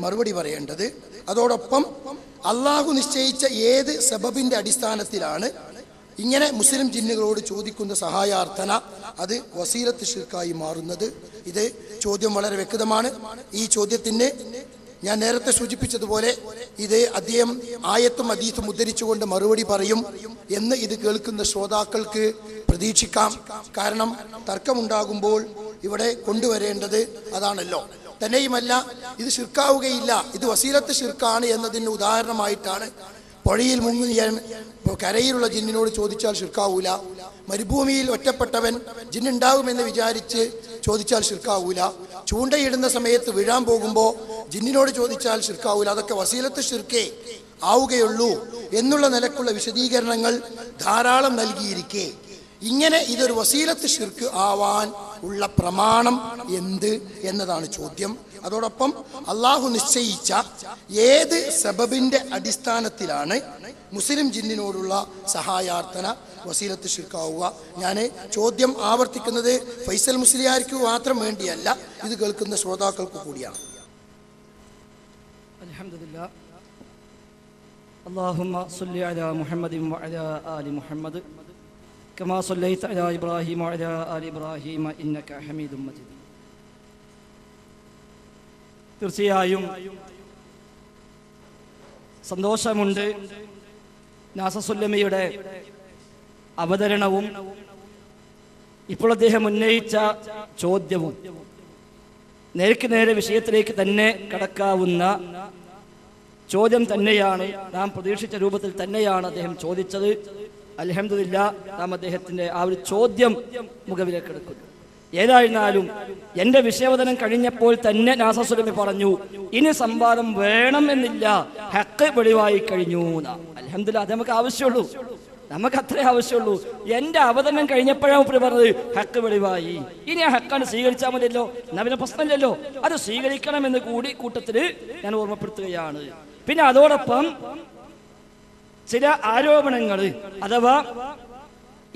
മറുപടി പറയേണ്ടത്. അതോടൊപ്പം അള്ളാഹു നിശ്ചയിച്ച ഏത് സബബിന്റെ അടിസ്ഥാനത്തിലാണ് ഇങ്ങനെ മുസ്ലിം ജിന്നുകളോട് ചോദിക്കുന്ന സഹായാർത്ഥന അത് വസീലത്ത് ശിർക്കായി മാറുന്നത്? ഇത് ചോദ്യം വളരെ വ്യക്തമാണ്. ഈ ചോദ്യത്തിന് ഞാൻ നേരത്തെ സൂചിപ്പിച്ചതുപോലെ ഇത് അദ്ദേഹം ആയത്തും ഹദീസും ഉദ്ധരിച്ചുകൊണ്ട് മറുപടി പറയും എന്ന് ഇത് കേൾക്കുന്ന ശ്രോതാക്കൾക്ക് പ്രതീക്ഷിക്കാം. കാരണം തർക്കമുണ്ടാകുമ്പോൾ ഇവിടെ കൊണ്ടുവരേണ്ടത് അതാണല്ലോ. തന്നെയുമല്ല, ഇത് ശിർക്കാവുകയില്ല, ഇത് വസീലത്ത് ശിർക്കാണ് എന്നതിന് ഉദാഹരണമായിട്ടാണ് പുഴയിൽ മുങ്ങിയാൻ കരയിലുള്ള ജിന്നിനോട് ചോദിച്ചാൽ ശിർക്കാവൂല, മരുഭൂമിയിൽ ഒറ്റപ്പെട്ടവൻ ജിന്നുണ്ടാകുമെന്ന് വിചാരിച്ച് ചോദിച്ചാൽ ശിർക്കാവൂല, ചൂണ്ടയിടുന്ന സമയത്ത് വീഴാൻ പോകുമ്പോൾ ജിന്നിനോട് ചോദിച്ചാൽ ശിർക്കാവൂല, അതൊക്കെ വസീലത്ത് ശിർക്കേ ആവുകയുള്ളൂ എന്നുള്ള നിലക്കുള്ള വിശദീകരണങ്ങൾ ധാരാളം നൽകിയിരിക്കെ ഇങ്ങനെ ഇതൊരു വസീലത്ത് ശിർക്ക് ആവാൻ ഉള്ള പ്രമാണം എന്ത് എന്നതാണ് ചോദ്യം. അതോടൊപ്പം അള്ളാഹു നിശ്ചയിച്ച ഏത് സബബിന്റെ അടിസ്ഥാനത്തിലാണ് മുസ്ലിം ജിന്നിനോടുള്ള സഹായാർത്ഥന വസീലത്ത് ശിർക്കാവുക? ഞാൻ ചോദ്യം ആവർത്തിക്കുന്നത് ഫൈസൽ മുസ്ലിയാർക്ക് മാത്രം വേണ്ടിയല്ല, ഇത് കേൾക്കുന്ന ശ്രോതാക്കൾക്ക് കൂടിയാണ്. അൽഹംദുലില്ലാഹ്. അല്ലാഹുമ്മ സ്വല്ലി അലാ മുഹമ്മദിൻ വഅലാ ആലി മുഹമ്മദ് കമാ സ്വല്ലൈത അലാ ഇബ്രാഹിം വഅലാ ആലി ഇബ്രാഹിം ഇന്നക ഹമീദും മജീദ്. തീർച്ചയായും സന്തോഷമുണ്ട് നാസസുല്ലമിയുടെ അവതരണവും ഇപ്പോൾ അദ്ദേഹം ഉന്നയിച്ച ചോദ്യവും. നേർക്ക് നേരെ വിഷയത്തിലേക്ക് തന്നെ കടക്കാവുന്ന ചോദ്യം തന്നെയാണ്, നാം പ്രതീക്ഷിച്ച രൂപത്തിൽ തന്നെയാണ് അദ്ദേഹം ചോദിച്ചത്. അൽഹംദുലില്ലാഹ്, നാം അദ്ദേഹത്തിന്റെ ആ ഒരു ചോദ്യം മുഖവിലേക്ക് എടുക്കുന്നു. ഏതായിരുന്നാലും എന്റെ വിഷയാവതരണം കഴിഞ്ഞപ്പോൾ തന്നെ നാസസുലമി പറഞ്ഞു, ഇനി സംവാദം വേണം എന്നില്ല, ഹക്ക് വെളിവായി കഴിഞ്ഞു. അൽഹംദുലില്ലാഹ്, അത് നമുക്ക് ആവശ്യമുള്ളൂ, നമുക്ക് അത്രേ ആവശ്യമുള്ളൂ. എന്റെ അവതരണം കഴിഞ്ഞപ്പോഴാണ് മുപ്പര് പറഞ്ഞത് ഹക്ക് വെളിവായി, ഇനി ആ ഹക്കാണ് സ്വീകരിച്ചാൽ മതിയല്ലോ, എന്നാ പിന്നെ പ്രശ്നമില്ലല്ലോ, അത് സ്വീകരിക്കണമെന്ന് കൂടി കൂട്ടത്തില് ഞാൻ ഓർമ്മപ്പെടുത്തുകയാണ്. പിന്നെ അതോടൊപ്പം ചില ആരോപണങ്ങൾ, അഥവാ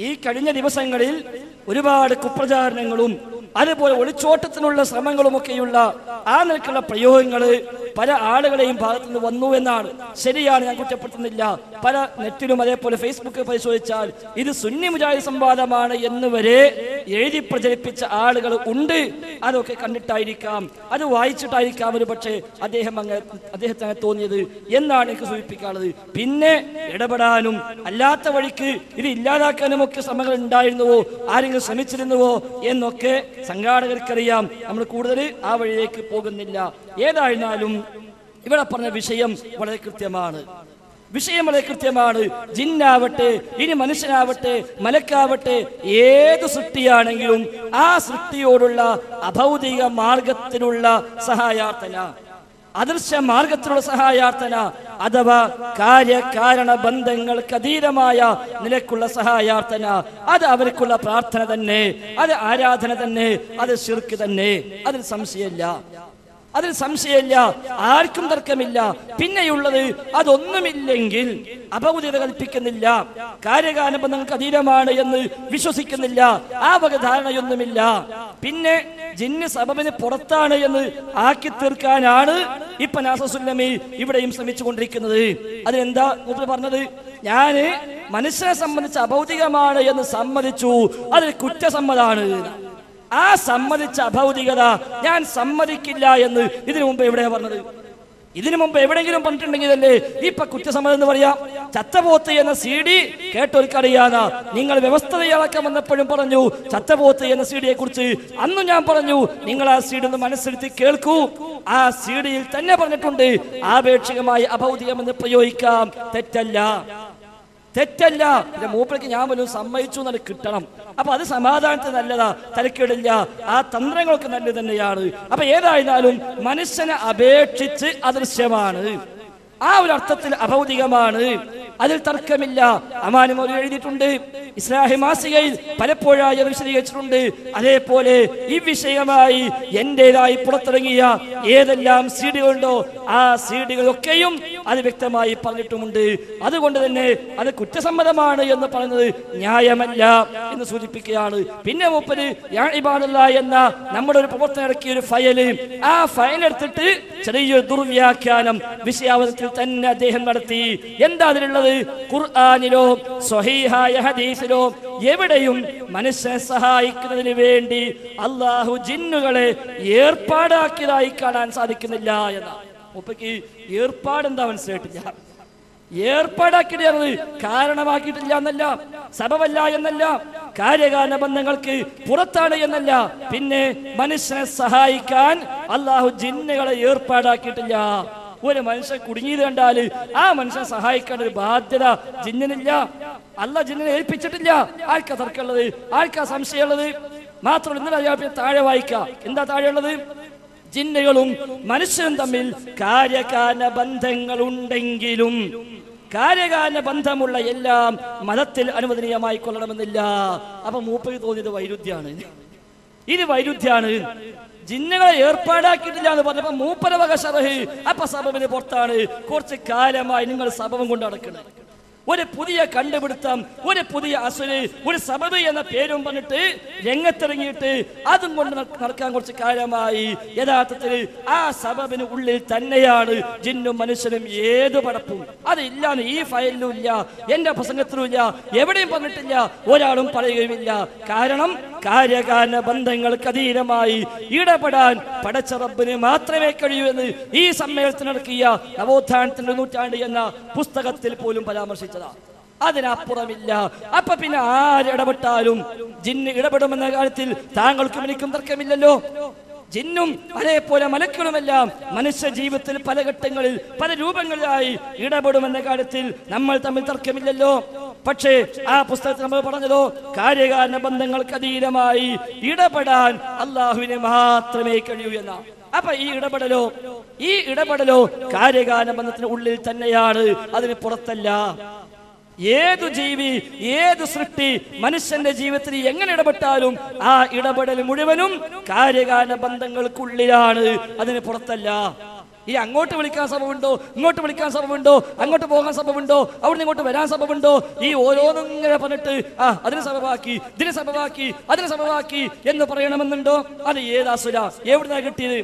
ഈ കഴിഞ്ഞ ദിവസങ്ങളിൽ ഒരുപാട് കുപ്രചാരണങ്ങളും അതുപോലെ ഒളിച്ചോട്ടത്തിനുള്ള ശ്രമങ്ങളുമൊക്കെയുള്ള ആ നിലക്കുള്ള പ്രയോഗങ്ങൾ പല ആളുകളെയും ഭാഗത്തു നിന്ന് വന്നു എന്നാണ്. ശരിയാണ്, ഞാൻ കുറ്റപ്പെടുത്തുന്നില്ല. പല നെറ്റിലും അതേപോലെ ഫേസ്ബുക്ക് പരിശോധിച്ചാൽ ഇത് സുന്നി മുജാഹിദ് സംവാദമാണ് എന്ന് വരെ എഴുതി പ്രചരിപ്പിച്ച ആളുകൾ ഉണ്ട്. അതൊക്കെ കണ്ടിട്ടായിരിക്കാം, അത് വായിച്ചിട്ടായിരിക്കാം ഒരു പക്ഷേ അദ്ദേഹത്തിന് തോന്നിയത് എന്നാണ് എനിക്ക് സൂചിപ്പിക്കാനുള്ളത്. പിന്നെ ഇടപെടാനും അല്ലാത്ത വഴിക്ക് ഇത് ഇല്ലാതാക്കാനും ഒക്കെ ശ്രമങ്ങൾ ഉണ്ടായിരുന്നുവോ, ആരെങ്കിലും ശ്രമിച്ചിരുന്നുവോ എന്നൊക്കെ സംഘാടകർക്കറിയാം. നമ്മൾ കൂടുതൽ ആ വഴിയിലേക്ക് പോകുന്നില്ല. ഏതായിരുന്നാലും ഇവിടെ പറഞ്ഞ വിഷയം വളരെ കൃത്യമാണ്. ജിന്നാവട്ടെ, ഇനി മനുഷ്യനാവട്ടെ, മലക്കാവട്ടെ, ഏത് സൃഷ്ടിയാണെങ്കിലും ആ സൃഷ്ടിയോടുള്ള അഭൗതിക മാർഗത്തിലുള്ള സഹായാർത്ഥന, അദൃശ്യ മാർഗത്തിലുള്ള സഹായാർത്ഥന, അഥവാ കാര്യകാരണ ബന്ധങ്ങൾക്ക് അതീതമായ നിലക്കുള്ള സഹായാർത്ഥന, അത് അവർക്കുള്ള പ്രാർത്ഥന തന്നെ, അത് ആരാധന തന്നെ, അത് ശിർക്ക് തന്നെ. അതിൽ സംശയമില്ല, ആർക്കും തർക്കമില്ല. പിന്നെയുള്ളത് അതൊന്നുമില്ലെങ്കിൽ അഭൗതികത കൽപ്പിക്കുന്നില്ല, കാര്യകാരണ ബന്ധങ്ങൾക്ക് അതീതമാണ് എന്ന് വിശ്വസിക്കുന്നില്ല, ആ വക ധാരണയൊന്നുമില്ല. പിന്നെ ജിന്ന് സബബിന് പുറത്താണ് എന്ന് ആക്കി തീർക്കാനാണ് ഇപ്പൊ നാസസുല്ലമി ഇവിടെയും ശ്രമിച്ചുകൊണ്ടിരിക്കുന്നത്. അതിനെന്താ പറഞ്ഞത്? ഞാന് മനുഷ്യനെ സംബന്ധിച്ച് അഭൗതികമാണ് എന്ന് സമ്മതിച്ചു, അത് കുറ്റസമ്മതാണ്. ആ സമ്മതിച്ച അഭൗതികത ഞാൻ സമ്മതിക്കില്ല എന്ന് ഇതിനു മുമ്പ് എവിടെയാ പറഞ്ഞത്? ഇതിനു മുമ്പ് എവിടെയെങ്കിലും പറഞ്ഞിട്ടുണ്ടെങ്കിലല്ലേ ഇപ്പൊ കുറ്റസമ്മതം എന്ന് പറയാം. ചത്തപോത്ത് എന്ന CD കേട്ടൊരുക്കറിയാനാ. നിങ്ങൾ വ്യവസ്ഥ തയ്യാറാക്കാൻ വന്നപ്പോഴും പറഞ്ഞു ചത്തപോത്ത് എന്ന CD യെ കുറിച്ച്. അന്നും ഞാൻ പറഞ്ഞു നിങ്ങൾ ആ CD ഒന്ന് മനസ്സിരുത്തി കേൾക്കൂ. ആ CD യിൽ തന്നെ പറഞ്ഞിട്ടുണ്ട് ആപേക്ഷികമായി അഭൗതികമെന്ന് പ്രയോഗിക്കാം. തെറ്റല്ല. പിന്നെ മൂപ്പർക്ക് ഞാൻ വല്ലതും സമ്മതിച്ചു എന്നത് കിട്ടണം. അപ്പൊ അത് സമാധാനത്തിന് നല്ലതാ, തലക്കേടില്ല. ആ തന്ത്രങ്ങളൊക്കെ നല്ലത് തന്നെയാണ്. അപ്പൊ ഏതായിരുന്നാലും മനുഷ്യനെ അപേക്ഷിച്ച് അദൃശ്യമാണ്, ആ ഒരു അർത്ഥത്തിൽ അഭൗതികമാണ്, അതിൽ തർക്കമില്ല. അമാനി മൗലവി എഴുതിയിട്ടുണ്ട്, ഇസ്ലാഹി മാസികയിൽ പലപ്പോഴായി വിശദീകരിച്ചിട്ടുണ്ട്. അതേപോലെ ഈ വിഷയമായി എന്റേതായി പുറത്തിറങ്ങിയ ഏതെല്ലാം സീഡികളുണ്ടോ ആ സീഡികളൊക്കെയും അത് വ്യക്തമായി പറഞ്ഞിട്ടുമുണ്ട്. അതുകൊണ്ട് തന്നെ അത് കുറ്റസമ്മതമാണ് എന്ന് പറയുന്നത് ന്യായമല്ല എന്ന് സൂചിപ്പിക്കുകയാണ്. പിന്നെ മൂപ്പര് യാ ഇബാദല്ലാഹ് എന്ന നമ്മുടെ ഒരു പ്രവർത്തനം ഇറക്കിയ ഒരു ഫയല്, ആ ഫയൽ എടുത്തിട്ട് ചെറിയൊരു ദുർവ്യാഖ്യാനം വിഷയാവതത്തിൽ തന്നെ അദ്ദേഹം നടത്തി. എന്താ അതിലുള്ളത്? ഖുർആനിലോ സ്വഹീഹായ ഹദീസിലോ എവിടെയും മനുഷ്യനെ സഹായിക്കുന്നതിന് വേണ്ടി അള്ളാഹു ജിന്നുകളെ ഏർപ്പാടാക്കിയതായി കാണാൻ സാധിക്കുന്നില്ല എന്നാ. മൂപ്പർക്ക് ഏർപ്പാട് എന്താ മനസ്സിലായിട്ടില്ല. ഏർപ്പാടാക്കിയത് കാരണമാക്കിയിട്ടില്ല എന്നല്ല, സബബല്ല എന്നല്ല, കാര്യകാരണ ബന്ധങ്ങൾക്ക് പുറത്താണ് എന്നല്ല, പിന്നെ മനുഷ്യനെ സഹായിക്കാൻ അള്ളാഹു ജിന്നുകളെ ഏർപ്പാടാക്കിയിട്ടില്ല. ഒരു മനുഷ്യൻ കുടുങ്ങിയത് കണ്ടാല് ആ മനുഷ്യനെ സഹായിക്കേണ്ട ഒരു ബാധ്യത ജിന്നിനില്ല. അള്ളാഹ് ജിന്നിനെ ഏൽപ്പിച്ചിട്ടില്ല. ആർക്കാ തർക്കമുള്ളത്? ആർക്കാ സംശയമുള്ളത്? മാത്രമല്ല ഇന്നലെ അയാൾ താഴെ വായിക്കാം. എന്താ താഴെയുള്ളത്? ജിന്നുകളും മനുഷ്യനും തമ്മിൽ കാര്യകാരണ ബന്ധങ്ങൾ ഉണ്ടെങ്കിലും കാര്യകാരണ ബന്ധമുള്ള എല്ലാം മതത്തിൽ അനുവദനീയമായി കൊള്ളണമെന്നില്ല. അപ്പൊ മൂപ്പര് തോന്നിയത് വൈരുദ്ധ്യാണ്. ഇത് വൈരുദ്ധ്യാണ്. ജിന്നുകളെ ഏർപ്പാടാക്കിയിട്ടില്ല എന്ന് പറഞ്ഞപ്പോ മൂപ്പര വക ശറഹ്. അപ്പൊ സബബിന് പുറത്താണ്. കുറച്ച് കാലമായി നിങ്ങൾ സബബം കൊണ്ട് നടക്കുന്നത്. ഒരു പുതിയ കണ്ടുപിടുത്തം, ഒരു പുതിയ അസുര്, ഒരു സബബ് എന്ന പേരും പറഞ്ഞിട്ട് രംഗത്തിറങ്ങിയിട്ട് അതും കൊണ്ട് നടക്കാൻ കുറച്ച് കാലമായി. യഥാർത്ഥത്തിൽ ആ സബബിന് ഉള്ളിൽ തന്നെയാണ് ജിന്നും മനുഷ്യനും ഏത് പടപ്പും. അതില്ലാന്ന് ഈ ഫയലിലും ഇല്ല, എന്റെ പ്രസംഗത്തിലും ഇല്ല, എവിടെയും പറഞ്ഞിട്ടില്ല, ഒരാളും പറയുകയുമില്ല. കാരണം കാര്യകാരണ ബന്ധങ്ങൾക്ക് അധീനമായി ഇടപെടാൻ പടച്ച റബ്ബിന് മാത്രമേ കഴിയൂ എന്ന് ഈ സമ്മേളനത്തിൽ നടക്കിയ നവോത്ഥാനത്തിന്റെ നൂറ്റാണ്ട് എന്ന പുസ്തകത്തിൽ പോലും പരാമർശിച്ചു. അതിനപ്പുറമില്ല. അപ്പൊ പിന്നെ ആരിടപെട്ടാലും ജിന്ന് ഇടപെടുമെന്ന കാര്യത്തിൽ താങ്കൾക്കും എനിക്കും തർക്കമില്ലല്ലോ. ജിന്നും അതേപോലെ മലക്കുകളുമെല്ലാം മനുഷ്യ ജീവിതത്തിൽ പല ഘട്ടങ്ങളിൽ പല രൂപങ്ങളിലായി ഇടപെടുമെന്ന കാര്യത്തിൽ നമ്മൾ തമ്മിൽ തർക്കമില്ലല്ലോ. പക്ഷേ ആ പുസ്തകത്തിൽ നമ്മൾ പറഞ്ഞതോ കാര്യകാരണ ബന്ധങ്ങൾക്ക് അധീനമായി ഇടപെടാൻ അള്ളാഹുവിനെ മാത്രമേ കഴിയൂ എന്ന. അപ്പൊ ഈ ഇടപെടലോ കാര്യകാരണ ബന്ധത്തിന് ഉള്ളിൽ തന്നെയാണ്, അതിന് പുറത്തല്ല. ഏതു ജീവി, ഏതു സൃഷ്ടി മനുഷ്യന്റെ ജീവിതത്തിൽ എങ്ങനെ ഇടപെട്ടാലും ആ ഇടപെടൽ മുഴുവനും കാര്യകാരണ ബന്ധങ്ങൾക്കുള്ളിലാണ്, അതിന് പുറത്തല്ല. ഈ അങ്ങോട്ട് വിളിക്കാൻ സബബുണ്ടോ, ഇങ്ങോട്ട് വിളിക്കാൻ സബബുണ്ടോ, അങ്ങോട്ട് പോകാൻ സബബുണ്ടോ, അവിടുന്ന് ഇങ്ങോട്ട് വരാൻ സബബുണ്ടോ, ഈ ഓരോന്നും ഇങ്ങനെ പറഞ്ഞിട്ട് അതിന് സബബാക്കി, ഇതിന് സബബാക്കി, അതിന് സബബാക്കി എന്ന് പറയണമെന്നുണ്ടോ? അത് ഏതാസുര, എവിടുന്നാ കിട്ടിയത്?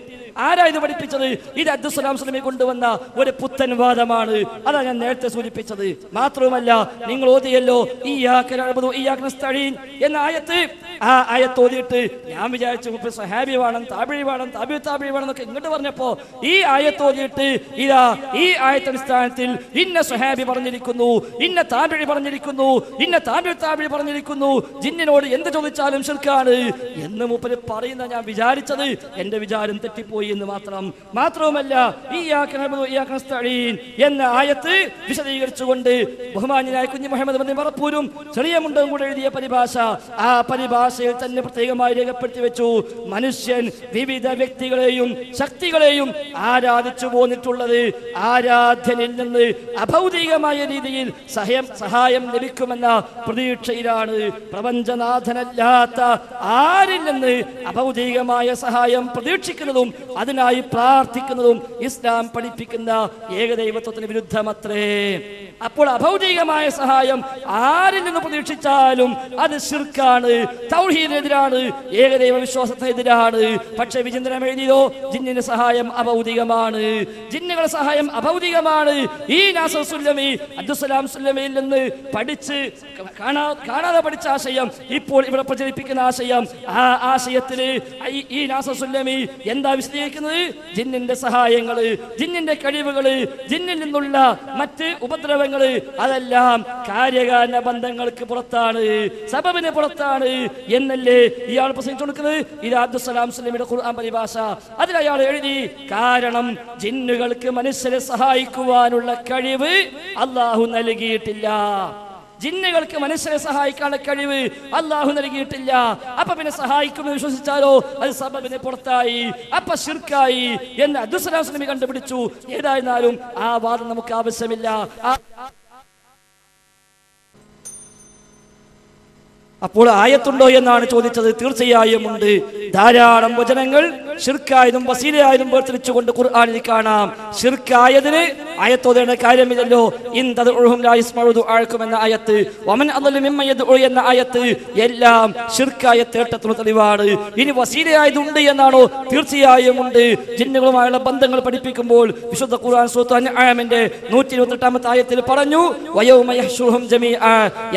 ആരാ ഇത് പഠിപ്പിച്ചത്? ഇത് അബ്ദുസ്സലാം സ്വലമി കൊണ്ടുവന്ന ഒരു പുത്തൻ വാദമാണ്. അതാ ഞാൻ നേരത്തെ സൂചിപ്പിച്ചത്. മാത്രവുമല്ല, നിങ്ങൾ ഓതിയല്ലോ ഇയ്യാക നഅ്ബുദു ഇയ്യാക നസ്തഈൻ എന്ന ആയത്ത്. ആ ആയത്ത് ഓതിയിട്ട് ഞാൻ വിചാരിച്ചു സഹാബി വേണം, താബിഈ വേണം, താബിഈ വേണം എന്നൊക്കെ ഇങ്ങോട്ട് പറഞ്ഞപ്പോ ഈ ആയത്ത് ഓതിയിട്ട് ഇതാ ഈ ആയത്ത് അടിസ്ഥാനത്തിൽ ഇന്ന സഹാബി പറഞ്ഞിരിക്കുന്നു, ഇന്ന താബിഈ പറഞ്ഞിരിക്കുന്നു, ഇന്ന താബിഈ പറഞ്ഞിരിക്കുന്നു, ജിന്നിനോട് എന്ത് ചോദിച്ചാലും ശിർക്കാണ് എന്ന് മൂപ്പര് പറയുന്ന ഞാൻ വിചാരിച്ചത്. എന്റെ വിചാരം തെറ്റിപ്പോയി എന്ന് മാത്രവുമല്ല, ഇയ്യാക നഅ്ബുദു ഇയ്യാക നസ്തഈൻ എന്ന ആയത്ത് വിശദീകരിച്ചുകൊണ്ട് ബഹുമാന്യനായ കുഞ്ഞി മുഹമ്മദ് ബിൻ മറപ്പൂരും ചെറിയ മുണ്ടവും കൂടെ എഴുതിയ പരിഭാഷ, ആ പരിഭാഷയിൽ തന്നെ പ്രത്യേകമായി രേഖപ്പെടുത്തി വെച്ചു. മനുഷ്യൻ വിവിധ വ്യക്തികളെയും ശക്തികളെയും ആരാധിച്ചു പോന്നിട്ടുള്ളത് ആരാധ്യനിൽ നിന്ന് അഭൗതികമായ രീതിയിൽ സഹായം ലഭിക്കുമെന്ന പ്രതീക്ഷയിലാണ്. പ്രപഞ്ചനാഥനല്ലാത്ത ആരിൽ നിന്ന് അഭൗതികമായ സഹായം പ്രതീക്ഷിക്കുന്നതും അതിനായി പ്രാർത്ഥിക്കുന്നതും ഇസ്ലാം പഠിപ്പിക്കുന്ന ഏകദൈവത്വത്തിന് വിരുദ്ധമത്രേ. അപ്പോൾ അഭൗതികമായ സഹായം ആരിൽ നിന്ന് പ്രതീക്ഷിച്ചാലും അത് ശിർക്കാണ്, തൗഹീദിനെതിരാണ്, ഏകദൈവ വിശ്വാസത്തിനെതിരാണ്. പക്ഷെ വിചിന്തനം എഴുതിയോ ജിന്നിന്റെ സഹായം അഭൗതികമാണ്, ജിന്നുകളുടെ സഹായം അഭൗതികമാണ്. ഈ നാസർ സുല്ലമി അബ്ദുസ്സലാം സുല്ലമിയിൽ നിന്ന് പഠിച്ച് കാണാതെ പഠിച്ച ആശയം ഇപ്പോൾ ഇവിടെ പ്രചരിപ്പിക്കുന്ന ആശയം, ആ ആശയത്തിന് ഈ നാസർ സുല്ലമി എന്താ വിശദീകരിക്കുന്നത്? ജിന്നിന്റെ സഹായങ്ങള്, ജിന്നിന്റെ കഴിവുകള്, ജിന്നിൽ നിന്നുള്ള മറ്റ് ഉപദ്രവങ്ങള് അതെല്ലാം കാര്യകാരണ ബന്ധങ്ങൾക്ക് പുറത്താണ്, സബബിന് പുറത്താണ് എന്നല്ലേ ഇയാൾ പ്രസംഗിച്ചു കൊടുക്കുന്നത്. ഇത് അബ്ദുസ്സലാം സുല്ലമിയുടെ ഖുർആൻ പരിഭാഷ. അതിൽ അയാൾ എഴുതി, കാരണം ജിന്നുകൾക്ക് മനുഷ്യരെ സഹായിക്കുവാനുള്ള കഴിവ് അല്ലാഹു നൽകിയിട്ടില്ല. ജിന്നുകൾക്ക് മനുഷ്യരെ സഹായിക്കാനുള്ള കഴിവ് അല്ലാഹു നൽകിയിട്ടില്ല. അപ്പൊ പിന്നെ സഹായിക്കുമെന്ന് വിശ്വസിച്ചാലോ അത് സബബിന് പുറത്തായി, അപ്പൊ ശിർക്കായി എന്ന് അബ്ദുസ്സലാം സുല്ലമി കണ്ടുപിടിച്ചു. ഏതായിരുന്നാലും ആ വാദം നമുക്ക് ആവശ്യമില്ല. അള്ളാഹു സുബ്ഹാനഹു വ തആല പറയുന്നു, യാ അയ്യുഹൽ ലദീന ആമനൂ ഇൻ ജാഅകും ഫാസിഖുൻ ബിനബഇൻ ഫതബയ്യനു അൻ തുസീബൂ ഖൗമൻ ബിജഹാലത്തിൻ ഫതുസ്ബിഹു അലാ മാ ഫഅൽതും നാദിമീൻ. യാ അയ്യുഹൽ ലദീന ആമനൂ, ഈമാൻ കൊണ്ടവരെ, അപ്പോൾ ആയത്തുണ്ടോ എന്നാണ് ചോദിച്ചത്. തീർച്ചയായും ഉണ്ട്. ധാരാളം വചനങ്ങൾ ശിർക്കായതും വസീലയായതും വേർതിരിച്ചുകൊണ്ട് ഖുർആനിൽ കാണാം. ശിർക്കായതിന് ആയത്തോതേണ്ട കാര്യമില്ലല്ലോ. എന്ന ആയത്ത്, വമൻ അദല്ലു മിമ്മൻ യദ്ഉ എന്ന ആയത്ത് എല്ലാം ശിർക്കായ തേട്ടത്തിന് തെളിവാണ്. ഇനി വസീലയായതുണ്ട് എന്നാണോ? തീർച്ചയായും ഉണ്ട്. ജിന്നുകളുമായുള്ള ബന്ധങ്ങൾ പഠിപ്പിക്കുമ്പോൾ വിശുദ്ധ ഖുർആൻ സൂറത്ത് അൻആമിന്റെ 128ാമത്തെ ആയത്തിൽ പറഞ്ഞു, വയൗമ യഹ്ശുറുഹും ജമീഅ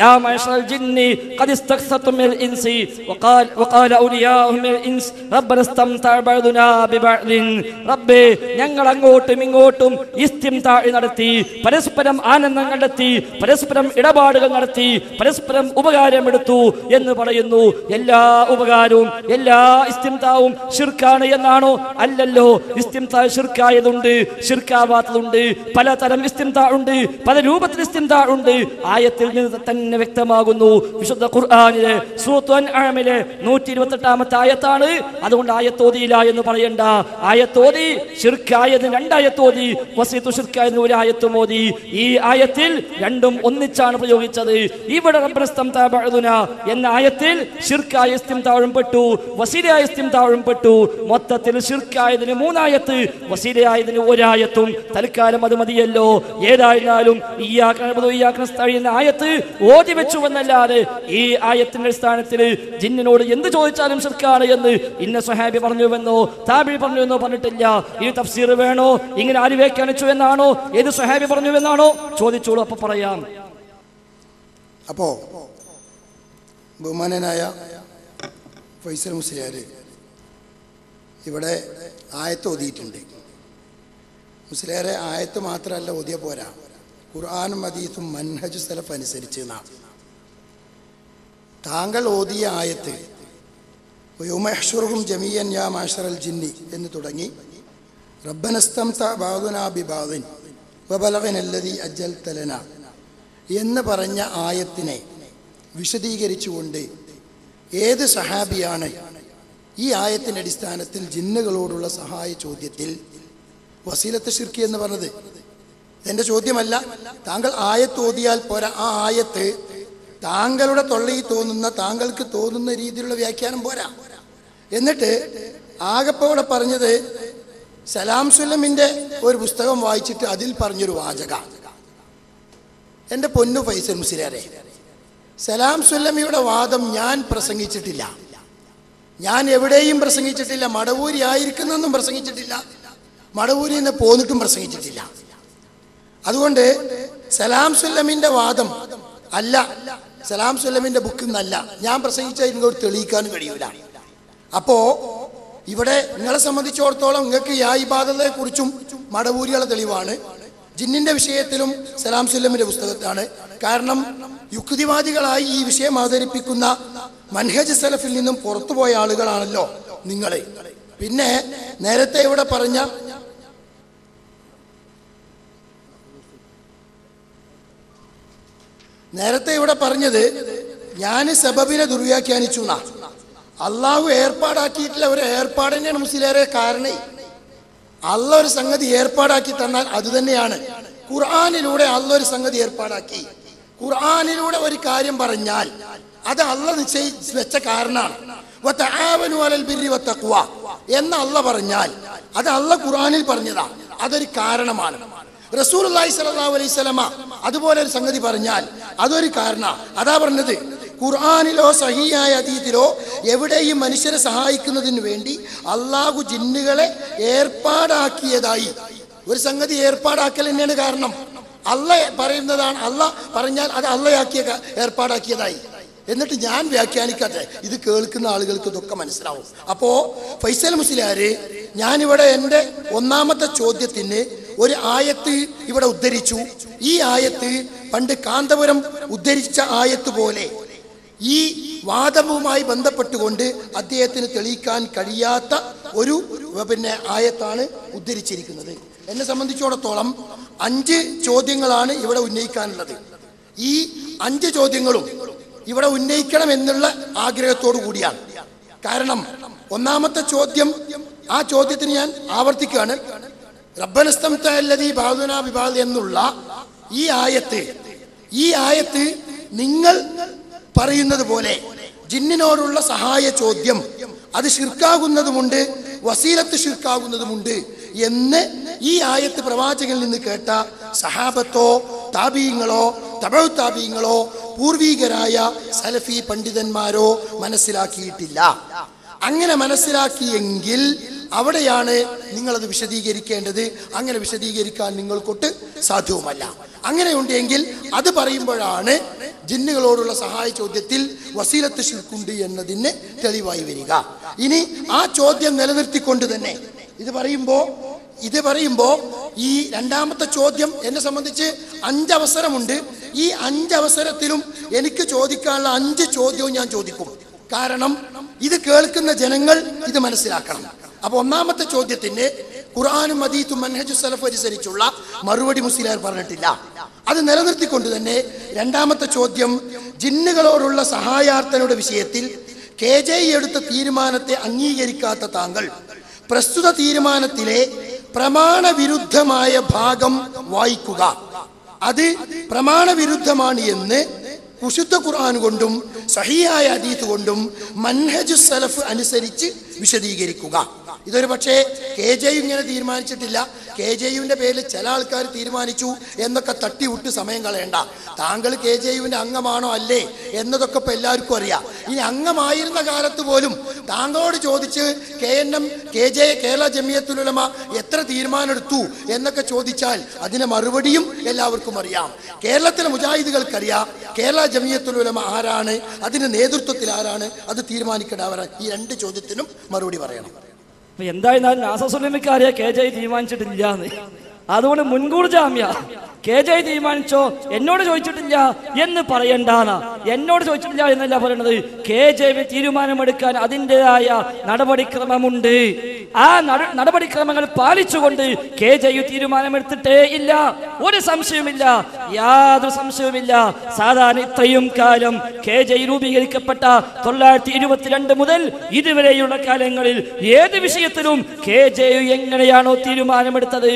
യാ മഅശറൽ ജിന്നി ഖദ് ഇസ്തക്സതും മിനൽ ഇൻസി വഖാല ഔലിയാഉഹും മിനൽ ഇൻസ് റബ്ബനാ ഇസ്തംതഅ ബഅദുനാ ബിബഅദിൻ. റബ്ബേ, ഞങ്ങൾ അങ്ങോട്ടും ഇങ്ങോട്ടും ഇസ്തിംതാ നടത്തി, പരസ്പരം ആനന്ദം കണ്ടെത്തി, പരസ്പരം ഇടപാടുകൾ നടത്തി, പരസ്പരം ഉപകാരമെടുത്തു എന്ന് പറയുന്നു. എല്ലാ ഉപകാരവും എല്ലാ ഇസ്തിംതാവും ശിർക്കാണ് എന്നാണോ? അല്ലല്ലോ. ഇസ്തിംതാ ശിർക്കായതുണ്ട്, ശിർക്കാവാത്തതുണ്ട്. പലതരം ഇസ്തിംതാ ഉണ്ട്, പല രൂപത്തിൽ ഇസ്തിംതാ ഉണ്ട്. ആയത്തിൽ നിന്ന് തന്നെ വ്യക്തമാകുന്നു. വിശുദ്ധ ഖുർആനിലെ സൂറത്തുൽ അൻആമിലെ 128ാമത്തെ ആയത്താണ്. അതുകൊണ്ട് ആയത്തോതിയില്ല എന്ന് പറയണ്ട. ആയത്തോതി ശിർക്കായതിന് 2 ആയത്തോതി, വസീത്തു ശിർക്കായതിന് 1 ആയത്തും ഓതി. ഈ ആയത്തിൽ രണ്ടും ഒന്നിച്ചാണ് പ്രയോഗിച്ചത്. ഇവിടെ റബ്ബനാ ഇസ്തംതഅ ബഅദുനാ എന്ന ആയത്തിൽ ശിർക്കായ ഇസ്തിംതാഉം പെട്ടു, വസീലയായ ഇസ്തിംതാഉം പെട്ടു. മൊത്തത്തിൽ ശിർക്കായതിന് 3 ആയത്ത്, വസീലയായതിന് 1 ആയത്തും. തൽക്കാലം അത് മതിയല്ലോ. ഏതായിരുന്നാലും ഇയ്യാക നഅ്ബുദു വഇയ്യാക നസ്തഈൻ എന്ന ആയത്ത് ഓതി വെച്ചു എന്നല്ലാതെ ഈ ആയത്തിന്റെ അടിസ്ഥാനത്തിൽ ജിന്നിനോട് എന്ത് ചോദിച്ചാലും ശിർക്കാണ് എന്ന് ഇന്ന സ്വഹാബി പറഞ്ഞുവെന്നോ താബിഈ പറഞ്ഞുവെന്നോ പറഞ്ഞിട്ടില്ല. ഈ തഫ്സീർ വേണോ? ഇങ്ങനെ ആര് വ്യാഖ്യാനിച്ചു എന്നാണോ? ഏത് സ്വഹാബി പറഞ്ഞുവെന്നാണോ? ചോദിച്ചോളൂ, അപ്പൊ പറയാം. അപ്പോ ബഹുമാനനായ ഫൈസൽ മുസ്ലിയാർ ഇവിടെ ആയത്ത് ഓതിയിട്ടുണ്ട്. മുസ്ലിയാരെ ആയത്ത് മാത്രമല്ല ഓതിയ പോരാ, ഖുർആനും ഹദീസും മൻഹജ് സലഫ് അനുസരിച്ച് താങ്കൾ ഓതിയ ആയത്ത് വയൗമ യഹ്ശുറുഹും ജമീഅൻ യാ മഅശറൽ ജിന്നി എന്ന് തുടങ്ങി റബ്ബനാ ഇസ്തംതഅ ബഅദുനാ ബിബഅദിൻ വബലഗന അല്ലദീ അജ്ജൽത ലനാ എന്ന് പറഞ്ഞ ആയത്തിനെ വിശദീകരിച്ചുകൊണ്ട് ഏത് സഹാബിയാണ് ഈ ആയത്തിൻ്റെ അടിസ്ഥാനത്തിൽ ജിന്നുകളോടുള്ള സഹായ ചോദ്യത്തിൽ വസീലത്ത് ശിർക്ക് എന്ന് പറഞ്ഞത്? എൻ്റെ ചോദ്യമല്ല. താങ്കൾ ആയത്ത് ഓതിയാൽ പോരാ, ആ ആയത്ത് താങ്കളുടെ തൊള്ളയിൽ തോന്നുന്ന, താങ്കൾക്ക് തോന്നുന്ന രീതിയിലുള്ള വ്യാഖ്യാനം പോരാ. എന്നിട്ട് ആകപ്പോടെ പറഞ്ഞത് സലാം സുല്ലമിൻ്റെ ഒരു പുസ്തകം വായിച്ചിട്ട് അതിൽ പറഞ്ഞൊരു വാചക. എൻ്റെ പൊന്നു ഫൈസൽ മുസ്ലിയാരെ, സലാം സുല്ലമിയുടെ വാദം ഞാൻ പ്രസംഗിച്ചിട്ടില്ല, ഞാൻ എവിടെയും പ്രസംഗിച്ചിട്ടില്ല. മടവൂരി ആയിരിക്കുന്നെന്നും പ്രസംഗിച്ചിട്ടില്ല, മടവൂരിൽ നിന്ന് പോന്നിട്ടും പ്രസംഗിച്ചിട്ടില്ല. അതുകൊണ്ട് സലാം സുല്ലമിൻ്റെ വാദം അല്ല, സലാം സുല്ലമിൻ്റെ ബുക്കിൽ നിന്നല്ല ഞാൻ പ്രസംഗിച്ചാൽ ഇങ്ങോട്ട് തെളിയിക്കാനും കഴിയൂല. അപ്പോ ഇവിടെ നിങ്ങളെ സംബന്ധിച്ചിടത്തോളം നിങ്ങൾക്ക് യാ ഇബാദത്തെ കുറിച്ചും മടവൂരികളെ തെളിവാണ്, ജിന്നിന്റെ വിഷയത്തിലും സലാം സുല്ലമിന്റെ പുസ്തകത്താണ്. കാരണം യുക്തിവാദികളായി ഈ വിഷയം അവതരിപ്പിക്കുന്ന മൻഹജ് സലഫിൽ നിന്നും പുറത്തുപോയ ആളുകളാണല്ലോ നിങ്ങൾ. പിന്നെ നേരത്തെ ഇവിടെ പറഞ്ഞത് ഞാൻ സബബിനെ ദുർവ്യാഖ്യാനിച്ചു എന്നാ. അള്ളാഹു ഏർപ്പാടാക്കിയിട്ടുള്ള ഒരു ഏർപ്പാട് തന്നെയാണ് മുസ്ലിയാരെ. കാരണം അള്ള ഒരു സംഗതി ഏർപ്പാടാക്കി തന്നാൽ അത് തന്നെയാണ്. ഖുർആനിലൂടെ അള്ള ഒരു സംഗതി ഏർപ്പാടാക്കി, ഖുർആനിലൂടെ ഒരു കാര്യം പറഞ്ഞാൽ അത് അള്ള നിശ്ചയിച്ച് വെച്ച കാരണമാണ്. വതആവനു അലൽ ബിർരി വത്തഖ്വ എന്ന് അള്ള പറഞ്ഞാൽ അത് അള്ള ഖുർആനിൽ പറഞ്ഞതാ, അതൊരു കാരണമാണ്. റസൂലുള്ളാഹി സ്വല്ലല്ലാഹു അലൈഹി വസല്ലമ അതുപോലെ ഒരു സംഗതി പറഞ്ഞാൽ അതൊരു കാരണമാണ്. അതാ പറഞ്ഞത്, ഖുർആനിലോ സഹീഹായ ഹദീസിലോ എവിടെയും മനുഷ്യരെ സഹായിക്കുന്നതിന് വേണ്ടി അള്ളാഹു ജിന്നുകളെ ഏർപ്പാടാക്കിയതായി. ഒരു സംഗതി ഏർപ്പാടാക്കൽ തന്നെയാണ് കാരണം. അള്ള പറയുന്നതാണ്, അള്ള പറഞ്ഞാൽ അത് അള്ളയാക്കിയ ഏർപ്പാടാക്കിയതായി. എന്നിട്ട് ഞാൻ വ്യാഖ്യാനിക്കാതെ ഇത് കേൾക്കുന്ന ആളുകൾക്ക് ഇതൊക്കെ മനസ്സിലാവും. അപ്പോ ഫൈസൽ മുസ്ലിയാര്, ഞാനിവിടെ എൻ്റെ ഒന്നാമത്തെ ചോദ്യത്തിന് ഒരു ആയത്ത് ഇവിടെ ഉദ്ധരിച്ചു. ഈ ആയത്ത് പണ്ട് കാന്തപുരം ഉദ്ധരിച്ച ആയത്ത് പോലെ ഈ വാദവുമായി ബന്ധപ്പെട്ടുകൊണ്ട് അദ്ദേഹത്തിന് തെളിയിക്കാൻ കഴിയാത്ത ഒരു ആയത്താണ് ഉദ്ധരിച്ചിരിക്കുന്നത്. എന്നെ സംബന്ധിച്ചിടത്തോളം 5 ചോദ്യങ്ങളാണ് ഇവിടെ ഉന്നയിക്കാനുള്ളത്. ഈ 5 ചോദ്യങ്ങളും ഇവിടെ ഉന്നയിക്കണം എന്നുള്ള ആഗ്രഹത്തോടു കൂടിയാണ്. കാരണം ഒന്നാമത്തെ ചോദ്യം, ആ ചോദ്യത്തിന് ഞാൻ ആവർത്തിക്കുകയാണ്. റബ്ബനാ ഇസ്തംതഅ അല്ലദീ ബഅദുനാ ബിബഅദ് എന്നുള്ള ഈ ആയത്ത് നിങ്ങൾ പറയുന്നത് പോലെ ജിന്നിനോടുള്ള സഹായ ചോദ്യം അത് ശിർക്കാകുന്നതുമുണ്ട്, വസീലത്ത് ശിർക്കാകുന്നതുമുണ്ട് എന്ന് ഈ ആയത്ത് പ്രവാചകനിൽ നിന്ന് കേട്ട സഹാബത്തോ താബീങ്ങളോ തബഉ താബീങ്ങളോ പൂർവീകരായ സലഫി പണ്ഡിതന്മാരോ മനസ്സിലാക്കിയിട്ടില്ല. അങ്ങനെ മനസ്സിലാക്കിയെങ്കിൽ അവിടെയാണ് നിങ്ങളത് വിശദീകരിക്കേണ്ടത്. അങ്ങനെ വിശദീകരിക്കാൻ നിങ്ങൾക്കൊട്ട് സാധ്യവുമല്ല. അങ്ങനെയുണ്ടെങ്കിൽ അത് പറയുമ്പോഴാണ് ജിന്നുകളോടുള്ള സഹായ ചോദ്യത്തിൽ വസീലത്ത് ശിർക്കുണ്ട് എന്നതിന് തെളിവായി വരിക. ഇനി ആ ചോദ്യം നിലനിർത്തിക്കൊണ്ട് തന്നെ ഇത് പറയുമ്പോ ഈ രണ്ടാമത്തെ ചോദ്യം എന്നെ സംബന്ധിച്ച് 5 അവസരമുണ്ട്. ഈ 5 അവസരത്തിലും എനിക്ക് ചോദിക്കാനുള്ള 5 ചോദ്യവും ഞാൻ ചോദിക്കും. കാരണം ഇത് കേൾക്കുന്ന ജനങ്ങൾ ഇത് മനസ്സിലാക്കണം. അപ്പൊ ഒന്നാമത്തെ ചോദ്യത്തിന് ഖുർആനും ഹദീസും മൻഹജു സലഫ് അനുസരിച്ചുള്ള മറുപടി മുസ്ലിയാർ പറഞ്ഞിട്ടില്ല. അത് നിലനിർത്തിക്കൊണ്ട് തന്നെ രണ്ടാമത്തെ ചോദ്യം, ജിന്നുകളോടുള്ള സഹായാർത്ഥനയുടെ വിഷയത്തിൽ KJE എടുത്ത തീരുമാനത്തെ അംഗീകരിക്കാത്ത താങ്കൾ പ്രസ്തുത തീരുമാനത്തിലെ പ്രമാണവിരുദ്ധമായ ഭാഗം വായിക്കുക. അത് പ്രമാണവിരുദ്ധമാണ് എന്ന് വിശുദ്ധ ഖുർആൻ കൊണ്ടും സഹീഹായ ഹദീസ് കൊണ്ടും മൻഹജു സലഫ് അനുസരിച്ച് വിശദീകരിക്കുക. ഇതൊരു പക്ഷേ KJE ഇങ്ങനെ തീരുമാനിച്ചിട്ടില്ല, KJEയുടെ പേരിൽ ചില ആൾക്കാർ തീരുമാനിച്ചു എന്നൊക്കെ തട്ടിവിട്ട് സമയം കളയണ്ട. താങ്കൾ KJEയുടെ അംഗമാണോ അല്ലേ എന്നതൊക്കെ ഇപ്പൊ എല്ലാവർക്കും അറിയാം. ഇനി അംഗമായിരുന്ന കാലത്ത് പോലും താങ്കളോട് ചോദിച്ച് KJE കേരള ജമിയത്തുൽ ഉലമ എത്ര തീരുമാനമെടുത്തു എന്നൊക്കെ ചോദിച്ചാൽ അതിന് മറുപടിയും എല്ലാവർക്കും അറിയാം. കേരളത്തിലെ മുജാഹിദുകൾക്കറിയാം കേരള ജമിയത്തുൽ ഉലമ ആരാണ്, അതിന് നേതൃത്വത്തിൽ ആരാണ്, അത് തീരുമാനിക്കേണ്ടവരാണ്. ഈ 2 ചോദ്യത്തിനും മറുപടി പറയണം. എന്തായിരുന്നാലും നാസസുലമിക്കാരെ KJE തീരുമാനിച്ചിട്ടില്ല. അതുകൊണ്ട് മുൻകൂർ ജാമ്യ KJE തീരുമാനിച്ചോ എന്നോട് ചോദിച്ചിട്ടില്ല എന്ന് പറയണ്ടാണ്. എന്നോട് ചോദിച്ചിട്ടില്ല എന്നല്ല പറയണത്. KJE തീരുമാനമെടുക്കാൻ അതിൻ്റെതായ നടപടിക്രമമുണ്ട്. ആ നടപടിക്രമങ്ങൾ പാലിച്ചുകൊണ്ട് KJE തീരുമാനമെടുത്തിട്ടേ ഇല്ല. ഒരു സംശയവുമില്ല, യാതൊരു സംശയവുമില്ല. സാധാരണ ഇത്രയും കാലം KJE രൂപീകരിക്കപ്പെട്ട 922 മുതൽ ഇതുവരെയുള്ള കാലങ്ങളിൽ ഏത് വിഷയത്തിലും KJE എങ്ങനെയാണോ തീരുമാനമെടുത്തത്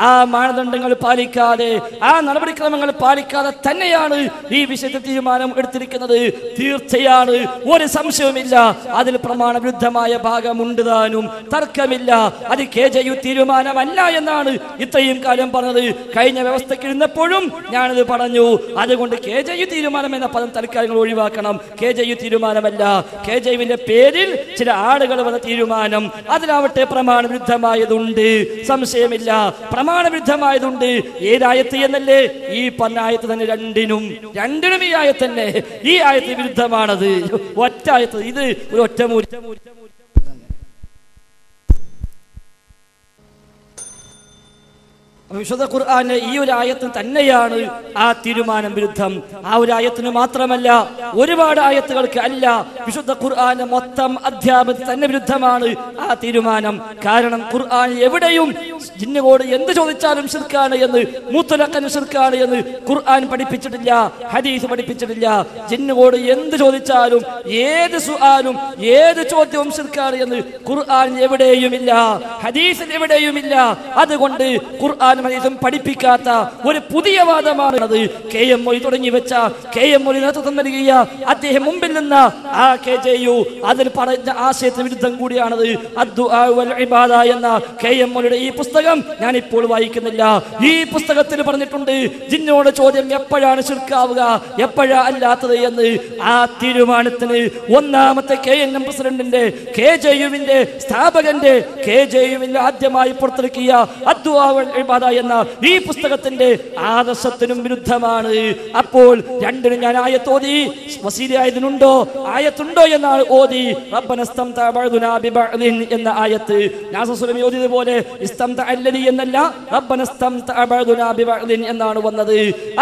ആ മാനദണ്ഡങ്ങൾ പാലിക്കാതെ, ആ നടപടിക്രമങ്ങൾ പാലിക്കാതെ തന്നെയാണ് ഈ വിഷയത്തിൽ തീരുമാനം എടുത്തിരിക്കുന്നത്. തീർച്ചയാണ്, ഒരു സംശയവുമില്ല. അതിൽ പ്രമാണവിരുദ്ധമായ ഭാഗമുണ്ട് താനും, തർക്കമില്ല. അത് KJE തീരുമാനമല്ല എന്നാണ് ഇത്രയും കാലം പറഞ്ഞത്. കഴിഞ്ഞ വ്യവസ്ഥയ്ക്ക് ഇരുന്നപ്പോഴും ഞാനത് പറഞ്ഞു. അതുകൊണ്ട് KJE തീരുമാനം എന്ന പദം തൽക്കാലങ്ങൾ ഒഴിവാക്കണം. KJE തീരുമാനമല്ല, KJEന്റെ പേരിൽ ചില ആളുകൾ വന്ന തീരുമാനം. അതിലാവട്ടെ പ്രമാണവിരുദ്ധമായതുണ്ട്, സംശയമില്ല. പ്രമാണവിരുദ്ധമായതുണ്ട്. ഏതായത്ത് എന്നല്ലേ? ഈ പറഞ്ഞ ആയത്ത് തന്നെ. രണ്ടിനും ഈ ആയത്ത് തന്നെ. ഈ ആയത്ത് വിരുദ്ധമാണത്. ഒറ്റ ആയത്ത്, ഇത് ഒരു ഒറ്റമൂലി. വിശുദ്ധ ഖുർആനിലെ ഈ ഒരു ആയത്തിന് തന്നെയാണ് ആ തീരുമാനം വിരുദ്ധം. ആ ഒരു ആയത്തിന് മാത്രമല്ല, ഒരുപാട് ആയത്തുകൾക്ക് അല്ല, വിശുദ്ധ ഖുർആന്റെ മൊത്തം അധ്യാപനത്തിൽ തന്നെ വിരുദ്ധമാണ് ആ തീരുമാനം. കാരണം ഖുർആൻ എവിടെയും ജിന്നുകളോട് എന്ത് ചോദിച്ചാലും ശിർക്കാണ് എന്ന്, മുത്തലഖൻ ശിർക്കാണ് എന്ന് ഖുർആൻ പഠിപ്പിച്ചിട്ടില്ല, ഹദീസ് പഠിപ്പിച്ചിട്ടില്ല. ജിന്നുകളോട് എന്ത് ചോദിച്ചാലും, ഏത് സുആലും ഏത് ചോദ്യവും ശിർക്കാണ് എന്ന് ഖുർആൻ എവിടെയുമില്ല, ഹദീസിൽ എവിടെയുമില്ല. അതുകൊണ്ട് ഖുർആൻ പഠിപ്പിക്കാത്ത ഒരു പുതിയ വാദമാണ് KM മൊഴി തുടങ്ങി വെച്ച KM മൊഴി നേതൃത്വം നൽകിയ അദ്ദേഹം മുമ്പിൽ നിന്ന് ആ KJU അതിൽ പറഞ്ഞ ആശയത്തിന് വിരുദ്ധം കൂടിയാണത്. അദ്ദുആ വൽ ഇബാദ എന്ന KM മൊഴിയുടെ ഈ പുസ്തകം ഞാൻ ഇപ്പോൾ വായിക്കുന്നില്ല. ഈ പുസ്തകത്തിൽ പറഞ്ഞിട്ടുണ്ട് ജിന്നോട് ചോദ്യം എപ്പോഴാണ് ശിർക്കാവുക, എപ്പോഴാ അല്ലാത്തത് എന്ന്. ആ തീരുമാനത്തിന് ഒന്നാമത്തെ KNM പ്രസിഡന്റിന്റെ, KJUവിന്റെ സ്ഥാപകന്റെ, KJUവിന്റെ ആദ്യമായി പുറത്തിറക്കിയ അദ്ദുആ വൽ ഇബാദ എന്ന ഈ പുസ്തകത്തിന്റെ ആദർശത്തിനും വിരുദ്ധമാണ്. അപ്പോൾ രണ്ടിനും ഞാൻ ആയത്തോതി, വസീലയായതിനുണ്ടോ ആയത്തുണ്ടോ എന്നാണ് ഓതി. റബ്ബനസ്തംത ബഅദുനാ ബിബഅദിൻ എന്ന ആയത്ത് നാസസുലമി ഓതിയതുപോലെ ഇസ്തംത അല്ലദി എന്നല്ല, റബ്ബനസ്തംത ബഅദുനാ ബിബഅദിൻ എന്നാണ് വന്നത്.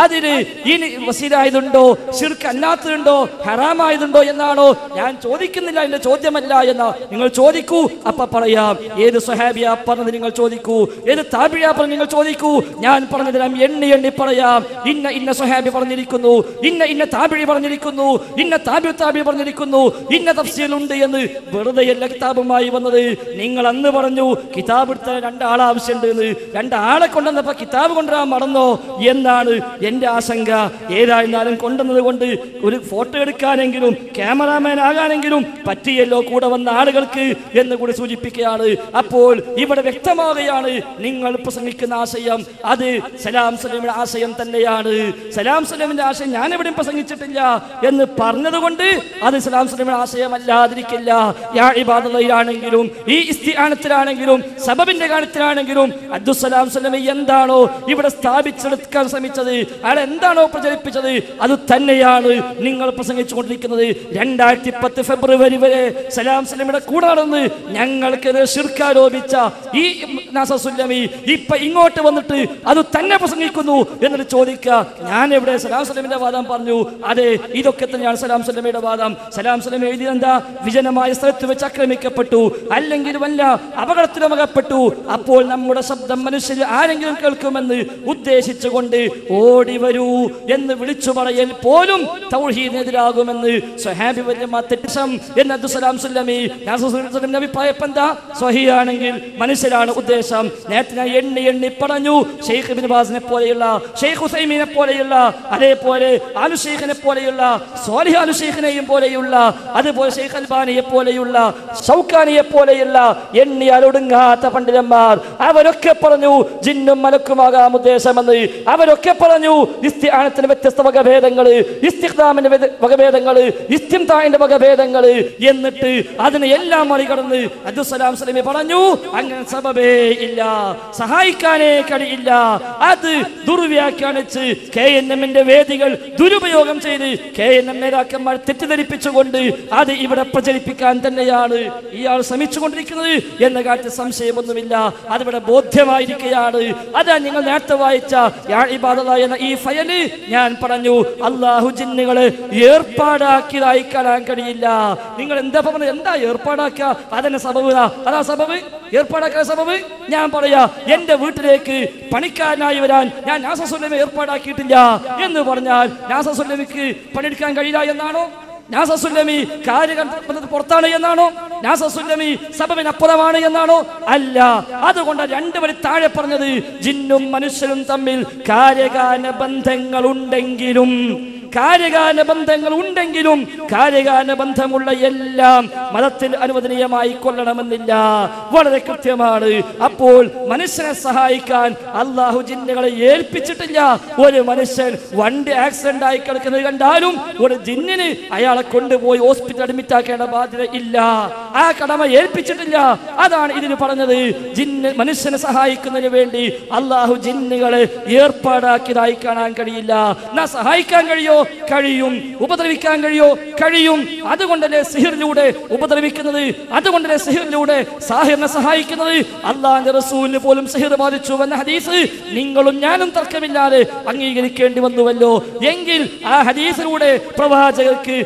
അതിന് ഇനി വസീലയായതുണ്ടോ ശിർക്ക് അല്ലാത്തതുണ്ടോ ഹറാമായതുണ്ടോ എന്നാണോ ഞാൻ ചോദിക്കുന്നില്ല, എന്റെ ചോദ്യമല്ല എന്ന് നിങ്ങൾ ചോദിക്കൂ. അപ്പൊ പറയാം. ഏത് സ്വഹാബിയാ പറഞ്ഞത് നിങ്ങൾ ചോദിക്കൂ, ഏത് താബിയാ പറഞ്ഞത് നിങ്ങൾ ചോദിക്കൂ. ഞാൻ പറഞ്ഞതെല്ലാം എണ്ണി എണ്ണി പറയാം. ഇന്ന സ്വഹാബി പറഞ്ഞിരിക്കുന്നു, ഇന്ന താബിഈ പറഞ്ഞിരിക്കുന്നു, ഇന്ന താബിഈ പറഞ്ഞിരിക്കുന്നു, ഇന്ന തഫ്സീലുണ്ട് എന്ന് വെറുതെ എല്ലാ കിതാബുമായി വന്നത്. നിങ്ങൾ അന്ന് പറഞ്ഞു കിതാബ് എടുത്ത 2 ആവശ്യമുണ്ട് എന്ന്. രണ്ടാളെ കൊണ്ടുവന്നപ്പോ കിതാബ് കൊണ്ടുവരാൻ മറന്നോ എന്നാണ് എൻ്റെ ആശങ്ക. ഏതായിരുന്നാലും കൊണ്ടുവന്നത് കൊണ്ട് ഒരു ഫോട്ടോ എടുക്കാനെങ്കിലും ക്യാമറാമാൻ ആകാനെങ്കിലും പറ്റിയല്ലോ കൂടെ വന്ന ആളുകൾക്ക് എന്ന് കൂടി സൂചിപ്പിക്കുകയാണ്. അപ്പോൾ ഇവിടെ വ്യക്തമാവുകയാണ്, നിങ്ങൾ പ്രസംഗിക്കുന്ന ആശയം അത് സലാം സലമിന്റെ ആശയം തന്നെയാണ്. സലാം സലമിന്റെ ആശയം ഞാൻ എവിടെയും പ്രസംഗിച്ചിട്ടില്ല എന്ന് പറഞ്ഞതുകൊണ്ട് അത് സലാം സലമിന്റെ ആശയമല്ലാതിരിക്കില്ല. യാ ഇബാദത്തിലാണെങ്കിലും ഈ ഇസ്തിആനത്തിലാണെങ്കിലും സബബിന്റെ കാര്യത്തിലാണെങ്കിലും അബ്ദുസ്സലാം സലമി എന്താണോ ഇവിടെ സ്ഥാപിച്ചെടുക്കാൻ ശ്രമിച്ചത്, അയാൾ എന്താണോ പ്രചരിപ്പിച്ചത്, അത് തന്നെയാണ് നിങ്ങൾ പ്രസംഗിച്ചുകൊണ്ടിരിക്കുന്നത്. 2010 ഫെബ്രുവരി വരെ സലാം സലമിയുടെ കൂടാണെന്ന് ഞങ്ങൾക്ക് ശിർക്കാരോപിച്ച ഈ നാസർ സുല്ലമി ഇപ്പൊ ഇങ്ങോട്ട് വന്നിട്ട് അത് തന്നെ പ്രസംഗിക്കുന്നു എന്നിട്ട് ചോദിക്കുക, ഞാൻ എവിടെ സലാം സലമിന്റെ വാദം പറഞ്ഞു? അതെ, ഇതൊക്കെ തന്നെയാണ് സലാം സലമിയുടെ വാദം. സലാം സലമി എഴുതിയെന്താ? വിജനമായ സ്ഥലത്ത് വെച്ച് ആക്രമിക്കപ്പെട്ടു, അല്ലെങ്കിൽ വല്ല അപകടത്തിലകപ്പെട്ടു, അപ്പോൾ നമ്മുടെ ശബ്ദം മനുഷ്യർ ആരെങ്കിലും കേൾക്കുമെന്ന് ഉദ്ദേശിച്ചുകൊണ്ട് ഓടി വരൂ എന്ന് വിളിച്ചു പറയൽ പോലും തൗഹീദിനെതിരാകുമെന്ന് സ്വഹാബി വല്യമ്മ തെറ്റിസം എന്ന് അബ്ദുസ്സലാം സുല്ലമി അഭിപ്രായപ്പം എന്താ? സ്വഹിയാണെങ്കിൽ മനുഷ്യരാണ് ഉദ്ദേശം. നേരത്തെ ഞാൻ എണ്ണി പറഞ്ഞു. ഷെയ്ഖ് ഇബ്നു ബാസിനെ പോലെയുള്ള, ഷെയ്ഖ് ഹുസൈമിനെ പോലെയുള്ള, അതേപോലെ ആലു ഷെയ്ഖിനെ പോലെയുള്ള, സ്വാലിഹ് ആലു ഷെയ്ഖിനെയും പോലെയുള്ള, അതുപോലെ ഷെയ്ഖ് അൽബാനിയെ പോലെയുള്ള, ഷൗക്കാനിയെ പോലെയുള്ള എണ്ണിയാൽ ഒടുങ്ങാത്ത പണ്ഡിതന്മാർ അവരൊക്കെ പറഞ്ഞു ജിന്നും മലക്കുമാകാം ഉദ്ദേശമെന്ന്. അവരൊക്കെ പറഞ്ഞു ഇസ്തിആനത്തിന് വ്യത്യസ്ത വകഭേദങ്ങൾ, ഇസ്തിഖ്ദാമിന്റെ വകഭേദങ്ങൾ, ഇസ്തിംതാഇന്റെ വകഭേദങ്ങൾ. എന്നിട്ട് അതിനെ എല്ലാം മറികടന്ന് അബ്ദുസ്സലാം സലമി പറഞ്ഞു അങ്ങനെ സബബേ ഇല്ല, സഹായിക്കാനേ കഴിയില്ല. അത് ദുർവ്യാഖ്യാനിച്ച് KNMന്റെ വേദികൾ ദുരുപയോഗം ചെയ്ത് KNM നേതാക്കന്മാർ തെറ്റിദ്ധരിപ്പിച്ചുകൊണ്ട് അത് ഇവിടെ പ്രചരിപ്പിക്കാൻ തന്നെയാണ് ഇയാൾ ശ്രമിച്ചുകൊണ്ടിരിക്കുന്നത് എന്ന കാര്യത്തിൽ സംശയമൊന്നുമില്ല. അതിവിടെ ബോധ്യമായിരിക്കുകയാണ്. അതാ നിങ്ങൾ നേരത്തെ വായിച്ച യാ ഇബാദല്ലാഹ് എന്ന ഈ ഫയല് ഞാൻ പറഞ്ഞു, അല്ലാഹു ജിന്നുകളെ ഏർപ്പാടാക്കിയതായി കാണാൻ കഴിയില്ല. നിങ്ങൾ എന്താ പറഞ്ഞത്? എന്താ ഏർപ്പാടാക്കുക? അതന്നെ സബബ്. അതാ സബബ്, ഏർപ്പാടാക്കാൻ സബബ്. ഞാൻ പറയാ, എന്റെ വീട്ടിലേക്ക് പണിക്കാരനായി വരാൻ ഞാൻ നാസർ സുല്ലമി ഏർപ്പാടാക്കിയിട്ടില്ല എന്ന് പറഞ്ഞാൽ നാസർ സുല്ലമിക്ക് പണിയെടുക്കാൻ കഴിയില്ല എന്നാണോ? നാസർ സുല്ലമി കാര്യകാരണത്തിൽ പുറത്താണ് എന്നാണോ? നാസർ സുല്ലമി സബബിനപ്പുറമാണ് എന്നാണോ? അല്ല. അതുകൊണ്ട് 2 വരി താഴെ പറഞ്ഞത് ജിന്നും മനുഷ്യരും തമ്മിൽ കാര്യകാരണ ബന്ധങ്ങളുണ്ടെങ്കിലും കാര്യകാരണ ബന്ധമുള്ള എല്ലാം മതത്തിൽ അനുവദനീയമായി കൊള്ളണമെന്നില്ല. വളരെ കൃത്യമാണ്. അപ്പോൾ മനുഷ്യനെ സഹായിക്കാൻ അള്ളാഹു ജിന്നുകളെ ഏൽപ്പിച്ചിട്ടില്ല. ഒരു മനുഷ്യൻ വണ്ടി ആക്സിഡന്റ് ആയി കിടക്കുന്നത് കണ്ടാലും ഒരു ജിന്നിന് അയാളെ കൊണ്ടുപോയി ഹോസ്പിറ്റൽ അഡ്മിറ്റ് ആക്കേണ്ട ബാധ്യത ഇല്ല. ആ കടമ ഏൽപ്പിച്ചിട്ടില്ല. അതാണ് ഇതിന് പറഞ്ഞത്. മനുഷ്യനെ സഹായിക്കുന്നതിന് വേണ്ടി അള്ളാഹു ജിന്നുകളെ ഏർപ്പാടാക്കിയതായി കാണാൻ കഴിയില്ല. എന്നാ സഹായിക്കാൻ കഴിയോ? കഴിയും. ഉപദ്രവിക്കാൻ കഴിയോ? കഴിയും. അതുകൊണ്ടല്ലേ സിഹിറിലൂടെ ഉപദ്രവിക്കുന്നത്, അതുകൊണ്ടല്ലേ സിഹിറിലൂടെ സാഹിറിനെ സഹായിക്കുന്നത്. അള്ളാഹുവിന്റെ റസൂലിന് പോലും സിഹിർ ബാധിച്ചു എന്ന ഹദീസ് നിങ്ങളും ഞാനും തർക്കമില്ലാതെ അംഗീകരിക്കേണ്ടി വന്നുവല്ലോ. എങ്കിൽ ആ ഹദീസിലൂടെ പ്രവാചകർക്ക്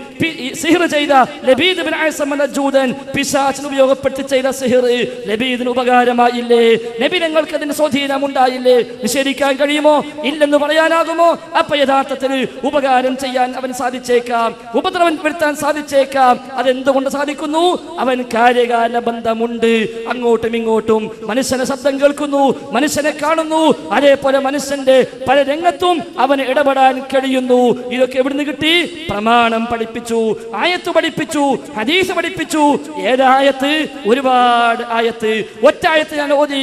സിഹിർ ചെയ്ത ലബീദ് ബിൻ അസ്സം അൽ-ജൂദൻ പിശാചിനെ ഉപയോഗപ്പെടുത്തി ചെയ്ത സിഹിർ ലബീദിന് ഉപകാരമായില്ലേ? നബി ഞങ്ങൾക്ക് അതിന് സ്വാധീനം ഉണ്ടായില്ലേ? നിഷേധിക്കാൻ കഴിയുമോ? ഇല്ലെന്ന് പറയാനാകുമോ? അപ്പൊ യഥാർത്ഥത്തിൽ ഉപകാരം ചെയ്യാൻ അവൻ സാധിച്ചേക്കാം, ഉപദ്രവം വരുത്താൻ സാധിച്ചേക്കാം. അതെന്തുകൊണ്ട് സാധിക്കുന്നു? അവൻ കാര്യകാല ബന്ധമുണ്ട്. അങ്ങോട്ടും ഇങ്ങോട്ടും മനുഷ്യനെ ശബ്ദം കേൾക്കുന്നു, മനുഷ്യനെ കാണുന്നു, അതേപോലെ മനുഷ്യന്റെ പല രംഗത്തും അവന് ഇടപെടാൻ കഴിയുന്നു. ഇതൊക്കെ എവിടുന്ന് കിട്ടി? പ്രമാണം പഠിപ്പിച്ചു, ആയത്ത് പഠിപ്പിച്ചു, ഹദീസ് പഠിപ്പിച്ചു. ഏതായത്ത്? ഒരുപാട് ആയത്ത്. ഒറ്റ ആയത്ത് ഞാൻ ഓതി,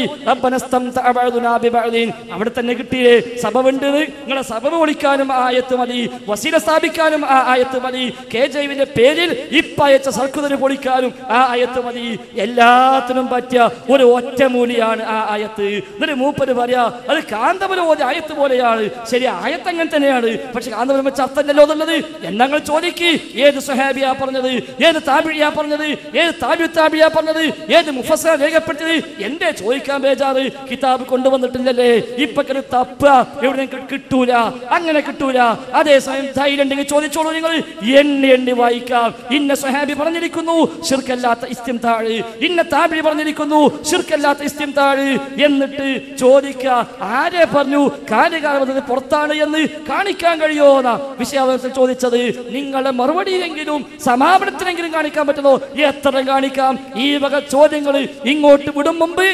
അവിടെ തന്നെ കിട്ടിയേ. സബബുണ്ട്, നിങ്ങളെ സബബ് ഒളിക്കാനും ആയത്ത് മതി, വസീല സ്ഥാപിക്കാനും ആ ആയത്ത് മതി, KJവിന്റെ പേരിൽ ഇപ്പയച്ച സർക്കുലർ പൊളിക്കാനും ആ ആയത്ത് മതി. എല്ലാത്തിനും പറ്റിയ ഒരു ഒറ്റമൂലിയാണ് ആ ആയത്ത്. എന്നിട്ട് മൂപ്പര് പറയാ അത് കാന്തപുരം ഓതി ആയത്ത് പോലെയാണ്. ശരി, ആയത്ത് അങ്ങനെ തന്നെയാണ്, പക്ഷെ കാന്തപുരം വെച്ച് അർത്ഥമല്ലോ എന്നുള്ളത് എന്നങ്ങൾ ചോദിക്ക്. ഏത് സ്വഹാബിയാ പറഞ്ഞത്? ഏത് താബിഴിയാ പറഞ്ഞത്? ഏത് താബിഴിയാ പറഞ്ഞത്? ഏത് മുഫസ്സിർ രേഖപ്പെടുത്തിയത്? എന്റെ ചോദിക്കാൻ ബേജാറ്. കിതാബ് കൊണ്ടുവന്നിട്ടില്ലല്ലേ? ഇപ്പൊ തപ്പ എവിടെ കിട്ടൂല, അങ്ങനെ കിട്ടൂല. അതേ സമയം ധൈര്യം ഉണ്ടെങ്കിൽ ചോദിച്ചോളൂ, നിങ്ങൾ എണ്ണി എണ്ണി വായിക്കാം. ഇന്ന സ്വഹാബി പറഞ്ഞിരിക്കുന്നു ശിർക്കല്ലാത്ത ഇസ്തിംതാഴ്, ഇന്ന താബിഈ പറഞ്ഞിരിക്കുന്നു ശിർക്കല്ലാത്ത ഇസ്തിംതാഴ്. എന്നിട്ട് ചോദിക്കുക, ആരെ പറഞ്ഞു കാര്യകാലത്തിന് പുറത്താണ് എന്ന് കാണിക്കാൻ കഴിയുമോന്നാ വിഷയാവസരത്തിൽ ചോദിച്ചത്. നിങ്ങളുടെ മറുപടിയെങ്കിലും സമാപനത്തിനെങ്കിലും കാണിക്കാൻ പറ്റുമോ? എത്ര കാണിക്കാം? ഈ വക ചോദ്യങ്ങൾ ഇങ്ങോട്ട് വിടും മുമ്പ്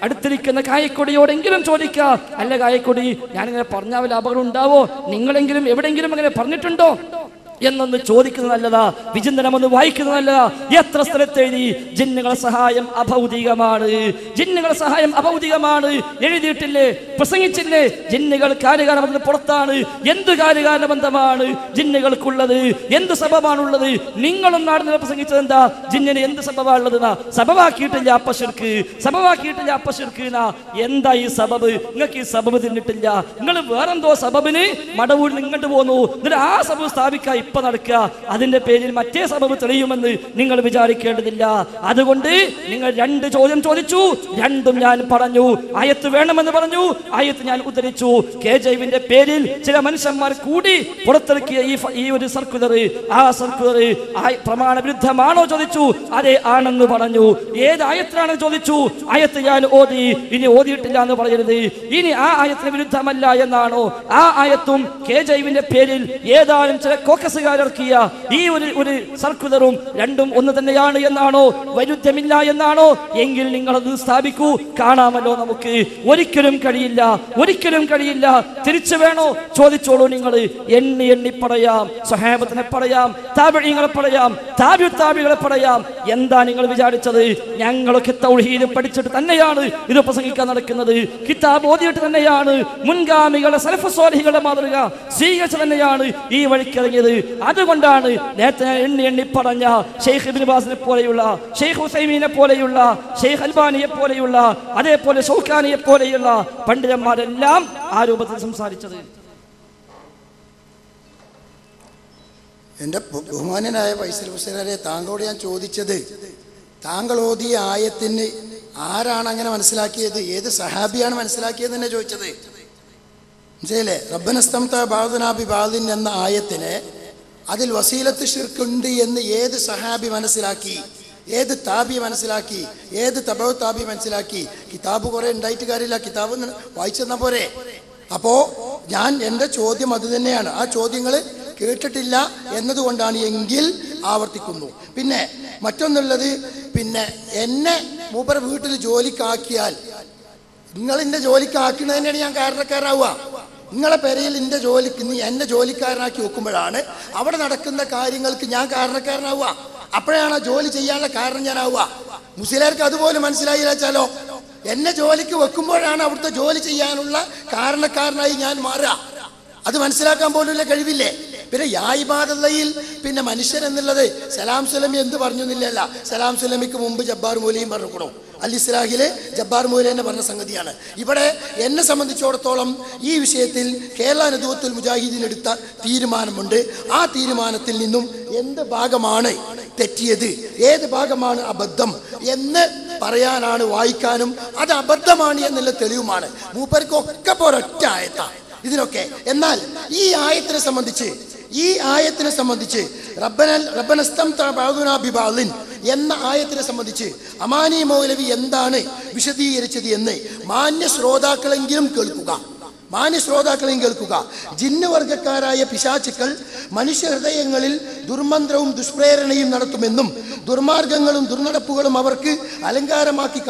അടുത്തിരിക്കുന്ന കായക്കൊടിയോടെങ്കിലും ചോദിക്കുക, അല്ല കായക്കൊടി, ഞാനിങ്ങനെ പറഞ്ഞാൽ വല്ല അപകടം ഉണ്ടാവോ? നിങ്ങളെങ്കിലും എവിടെയെങ്കിലും അങ്ങനെ പറഞ്ഞിട്ടുണ്ടോ എന്നൊന്ന് ചോദിക്കുന്നത് നല്ലതാ, വിചിന്തനം ഒന്ന് വായിക്കുന്നത് നല്ലതാ. എത്ര സ്ഥലത്ത് എഴുതി ജിന്നുകളെ സഹായം അഭൗതികമാണ്, ജിന്നുകളെ സഹായം അഭൗതികമാണ് എഴുതിയിട്ടില്ലേ? പ്രസംഗിച്ചില്ലേ? ജിന്നുകൾ കാര്യകാരണബന്ധത്തിന് പുറത്താണ്. എന്ത് കാര്യകാരണബന്ധമാണ് ജിന്നുകൾക്കുള്ളത്? എന്ത് സബബാണുള്ളത്? നിങ്ങളും നാടിനെ പ്രസംഗിച്ചത് എന്താ? ജിന്നിന് എന്ത് സബബാണുള്ളത്? സബബാക്കിയിട്ടില്ല അപ്പശിർക്ക്, സബബാക്കിയിട്ടില്ല അപ്പശിർക്ക്. എന്താ ഈ സബബ്? നിങ്ങൾക്ക് ഈ സബബ് തിന്നിട്ടില്ല. നിങ്ങൾ വേറെന്തോ സബബിന് മടവൂരിൽ ഇങ്ങോട്ട് പോന്നു, എന്നിട്ട് ആ സബബ് സ്ഥാപിക്കാൻ ഇപ്പൊ നടക്കുക. അതിന്റെ പേരിൽ മറ്റേ സബബ് തെളിയുമെന്ന് നിങ്ങൾ വിചാരിക്കേണ്ടതില്ല. അതുകൊണ്ട് നിങ്ങൾ 2 ചോദ്യം ചോദിച്ചു, രണ്ടും ഞാൻ പറഞ്ഞു. ആയത്ത് വേണമെന്ന് പറഞ്ഞു, ആയത്ത് ഞാൻ ഉദ്ധരിച്ചു. KJവിന്റെ പേരിൽ ചില മനുഷ്യന്മാർ കൂടി പുറത്തിറക്കിയ ഈ ഒരു സർക്കുലർ, ആ സർക്കുലർ പ്രമാണ വിരുദ്ധമാണോ ചോദിച്ചു. അതെ ആണെന്ന് പറഞ്ഞു. ഏത് ആയത്തിലാണെന്ന് ചോദിച്ചു. ആയത്ത് ഞാൻ ഓതി, ഇനി ഓതിയിട്ടില്ല എന്ന് പറയരുത്. ഇനി ആ ആയത്തിന് വിരുദ്ധമല്ല എന്നാണോ? ആ ആയത്തും KJവിന്റെ പേരിൽ ഏതാനും ചില കോക്കസുകാരിറക്കിയ ഈ ഒരു സർക്കുലറും രണ്ടും ഒന്ന് തന്നെയാണ് എന്നാണോ? വൈരുദ്ധ്യമില്ല എന്നാണോ? എങ്കിൽ നിങ്ങളത് സ്ഥാപിക്കൂ, കാണാമല്ലോ നമുക്ക്. ഒരിക്കലും കഴിയില്ല, ഒരിക്കലും കഴിയില്ല. തിരിച്ചു വേണോ? ചോദിച്ചോളൂ. നിങ്ങൾ എണ്ണി എണ്ണി പറയാം, സ്വഹാബത്തിനെ പറയാം, താബിഈങ്ങളെ പറയാം, താബികളെ പറയാം. എന്താ നിങ്ങൾ വിചാരിച്ചത്? ഞങ്ങളൊക്കെ തൗഹീദ് പഠിച്ചിട്ട് തന്നെയാണ് ഇത് പ്രസംഗിക്കാൻ നടക്കുന്നത്, കിതാബ് ഓതിയിട്ട് തന്നെയാണ്, മുൻഗാമികളുടെ സലഫ് സ്വാലിഹികളുടെ മാതൃക സ്വീകരിച്ചു തന്നെയാണ് ഈ വഴിക്കിറങ്ങിയത്. അതുകൊണ്ടാണ് നേരത്തെ എണ്ണി എണ്ണി പറഞ്ഞ ഷെയ്ഖ് ഇബ്നു ബാസിനെ പോലെയുള്ള, ഷെയ്ഖ് ഉസൈമീനെ പോലെയുള്ള, ഷെയ്ഖ് അൽബാനിയെ പോലെയുള്ള, അതേപോലെ ഷൗക്കാനിയെ പോലെയുള്ള പണ്ഡിതന്മാരെല്ലാം ആ രൂപത്തിൽ സംസാരിച്ചത്. എൻ്റെ ബഹുമാനനായ ഫൈസൽ ഹുസൈനെ, താങ്കളോട് ഞാൻ ചോദിച്ചത്, താങ്കൾ ഓതിയ ആയത്തിന് ആരാണ് അങ്ങനെ മനസ്സിലാക്കിയത്? ഏത് സഹാബിയാണ് മനസ്സിലാക്കിയത് തന്നെ ചോദിച്ചത്. മനസ്സിലല്ലേ? റബ്ബനസ്തംത ബഅദുനാ ബിബഅദിൻ എന്ന ആയത്തിന് അതിൽ വസീലത്ത് ശിർക്കുണ്ട് എന്ന് ഏത് സഹാബി മനസ്സിലാക്കി? ഏത് താബി മനസ്സിലാക്കി? ഏത് തബഉ താബി മനസ്സിലാക്കി? കിതാബ് കുറെ ഉണ്ടായിട്ട് കാര്യമില്ല, കിതാബ് വായിച്ചെന്ന പോരെ. അപ്പോൾ എൻ്റെ ചോദ്യം അത് തന്നെയാണ്. ആ ചോദ്യങ്ങൾ കേട്ടിട്ടില്ല എന്നതുകൊണ്ടാണ് എങ്കിൽ ആവർത്തിക്കുന്നു. പിന്നെ മറ്റൊന്നുള്ളത്, പിന്നെ എന്നെ മൂപ്പർ വീട്ടിൽ ജോലിക്കാക്കിയാൽ, നിങ്ങളെൻ്റെ ജോലിക്കാക്കുന്നത് തന്നെയാണ് ഞാൻ കാരണക്കാരാവുക. നിങ്ങളെ പെരയിൽ എന്നെ ജോലിക്കാരനാക്കി വെക്കുമ്പോഴാണ് അവിടെ നടക്കുന്ന കാര്യങ്ങൾക്ക് ഞാൻ കാരണക്കാരനാവുക. അപ്പോഴാണ് ആ ജോലി ചെയ്യാനുള്ള കാരണം ഞാനാവുക. മുസ്ലിംകാർക്ക് അതുപോലെ മനസ്സിലായില്ല വെച്ചാലോ, എന്നെ ജോലിക്ക് വെക്കുമ്പോഴാണ് അവിടുത്തെ ജോലി ചെയ്യാനുള്ള കാരണക്കാരനായി ഞാൻ മാറുക. അത് മനസ്സിലാക്കാൻ പോലുള്ള കഴിവില്ലേ? പിന്നെ യായിബാദയിൽ പിന്നെ മനുഷ്യൻ എന്നുള്ളത് സലാം സുലമി എന്ത് പറഞ്ഞു എന്നില്ലല്ല. സലാം സുലമിക്ക് മുമ്പ് ജബ്ബാർ മൗലയും പറഞ്ഞുകൂടും. അൽ ഇസ്ലാഹില് ജബ്ബാർ മൗലി തന്നെ പറഞ്ഞ സംഗതിയാണ്. ഇവിടെ എന്നെ സംബന്ധിച്ചിടത്തോളം ഈ വിഷയത്തിൽ കേരള നദുവത്തുൽ മുജാഹിദീൻ എടുത്ത തീരുമാനമുണ്ട്. ആ തീരുമാനത്തിൽ നിന്നും എന്ത് ഭാഗമാണ് തെറ്റിയത്, ഏത് ഭാഗമാണ് അബദ്ധം എന്ന് പറയാനാണ്, വായിക്കാനും അത് അബദ്ധമാണ് എന്നുള്ള തെളിവുമാണ്. മൂപ്പർക്കൊക്കെ ഒരൊറ്റ ആയത്താണ് ഇതിനൊക്കെ. എന്നാൽ ഈ ആയത്തിനെ സംബന്ധിച്ച് റബ്ബനസ്തംത ബഅദുനാ ബിബഅദിൻ എന്ന ആയത്തിനെ സംബന്ധിച്ച് അമാനി മൗലവി എന്താണ് വിശദീകരിച്ചത് എന്ന് മാന്യ ശ്രോതാക്കളെങ്കിലും കേൾക്കുക. ജിന്ന് വർഗക്കാരായ പിശാചുക്കൾ മനുഷ്യ ഹൃദയങ്ങളിൽ ദുർമന്ത്രവും ദുഷ്പ്രേരണയും നടത്തുമെന്നും ദുർമാർഗങ്ങളും ദുർനടപ്പുകളും അവർക്ക് അലങ്കാരമാക്കി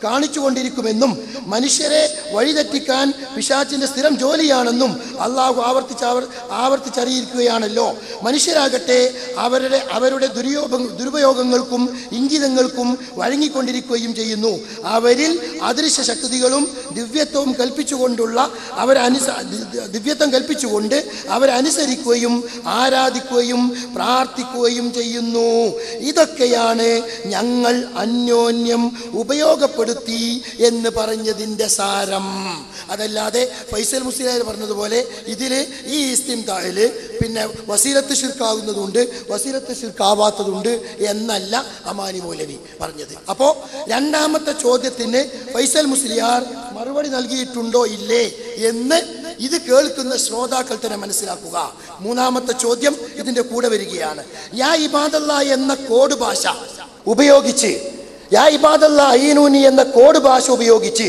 കാണിച്ചുകൊണ്ടിരിക്കുമെന്നും മനുഷ്യരെ വഴിതെറ്റിക്കാൻ പിശാചിന്റെ സ്ഥിരം ജോലിയാണെന്നും അള്ളാഹു ആവർത്തിച്ചറിയിക്കുകയാണല്ലോ. മനുഷ്യരാകട്ടെ അവരുടെ ദുരുപയോഗങ്ങൾക്കും ഇംഗിതങ്ങൾക്കും വഴങ്ങിക്കൊണ്ടിരിക്കുകയും ചെയ്യുന്നു. അവരിൽ അദൃശ്യ ശക്തികളും ദിവ്യത്വം കൽപ്പിച്ചുകൊണ്ട് അവരനുസരിക്കുകയും ആരാധിക്കുകയും പ്രാർത്ഥിക്കുകയും ചെയ്യുന്നു. ഇതൊക്കെയാണ് ഞങ്ങൾ അന്യോന്യം ഉപയോഗപ്പെടുത്തി എന്ന് പറഞ്ഞതിൻ്റെ സാരം. അതല്ലാതെ ഫൈസൽ മുസ്ലിയാർ പറഞ്ഞതുപോലെ ഇതില് ഈ ഇസ്തിംതാഇൽ പിന്നെ വസീലത്ത് ശിർക്കാവുന്നതുണ്ട്, വസീലത്ത് ശിർക്കാവാത്തതുണ്ട് എന്നല്ല അമാനി മൗലവി പറഞ്ഞത്. അപ്പോൾ രണ്ടാമത്തെ ചോദ്യത്തിന് ഫൈസൽ മുസ്ലിയാർ മറുപടി നൽകിയിട്ടുണ്ടോ ഇല്ലേ എന്ന് ഇത് കേൾക്കുന്ന ശ്രോതാക്കൾ തന്നെ മനസ്സിലാക്കുക. മൂന്നാമത്തെ ചോദ്യം ഇതിന്റെ കൂടെ വരികയാണ്. യാ ഇബാദല്ലാ എന്ന കോഡ് ഭാഷ ഉപയോഗിച്ച്, യാ ഇബാദല്ലാ അയ്യനൂനി എന്ന കോഡ് ഭാഷ ഉപയോഗിച്ച്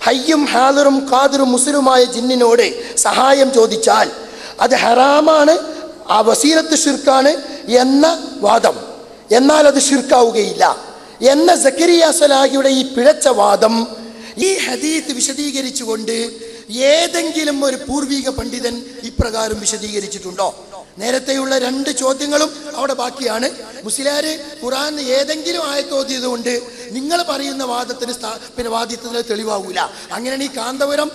ഹയ്യും ഹാദിറും ഖാദിറും മുസ്ലിമായ ജിന്നിനോട് സഹായം ചോദിച്ചാൽ അത് ഹറാമാണ്, ആ വസീലത്ത് ഷിർക്കാണ് എന്ന വാദം, എന്നാൽ അത് ഷിർക്കാവുകയില്ല എന്ന സക്കരിയ സ്വലാഹിയുടെ ഈ പിഴച്ച വാദം ഈ ഹദീത്ത് വിശദീകരിച്ചുകൊണ്ട് ഏതെങ്കിലും ഒരു പൂർവിക പണ്ഡിതൻ ഇപ്രകാരം വിശദീകരിച്ചിട്ടുണ്ടോ? നേരത്തെയുള്ള രണ്ട് ചോദ്യങ്ങളും അവിടെ ബാക്കിയാണ്. മുസ്ലിയാര് ഖുർആൻ ഏതെങ്കിലും ആയത്തോതിയത് കൊണ്ട് നിങ്ങൾ പറയുന്ന വാദത്തിന് വാദിത്തത്തിന് തെളിവാകൂല. അങ്ങനെയാണ് ഈ കാന്തപുരം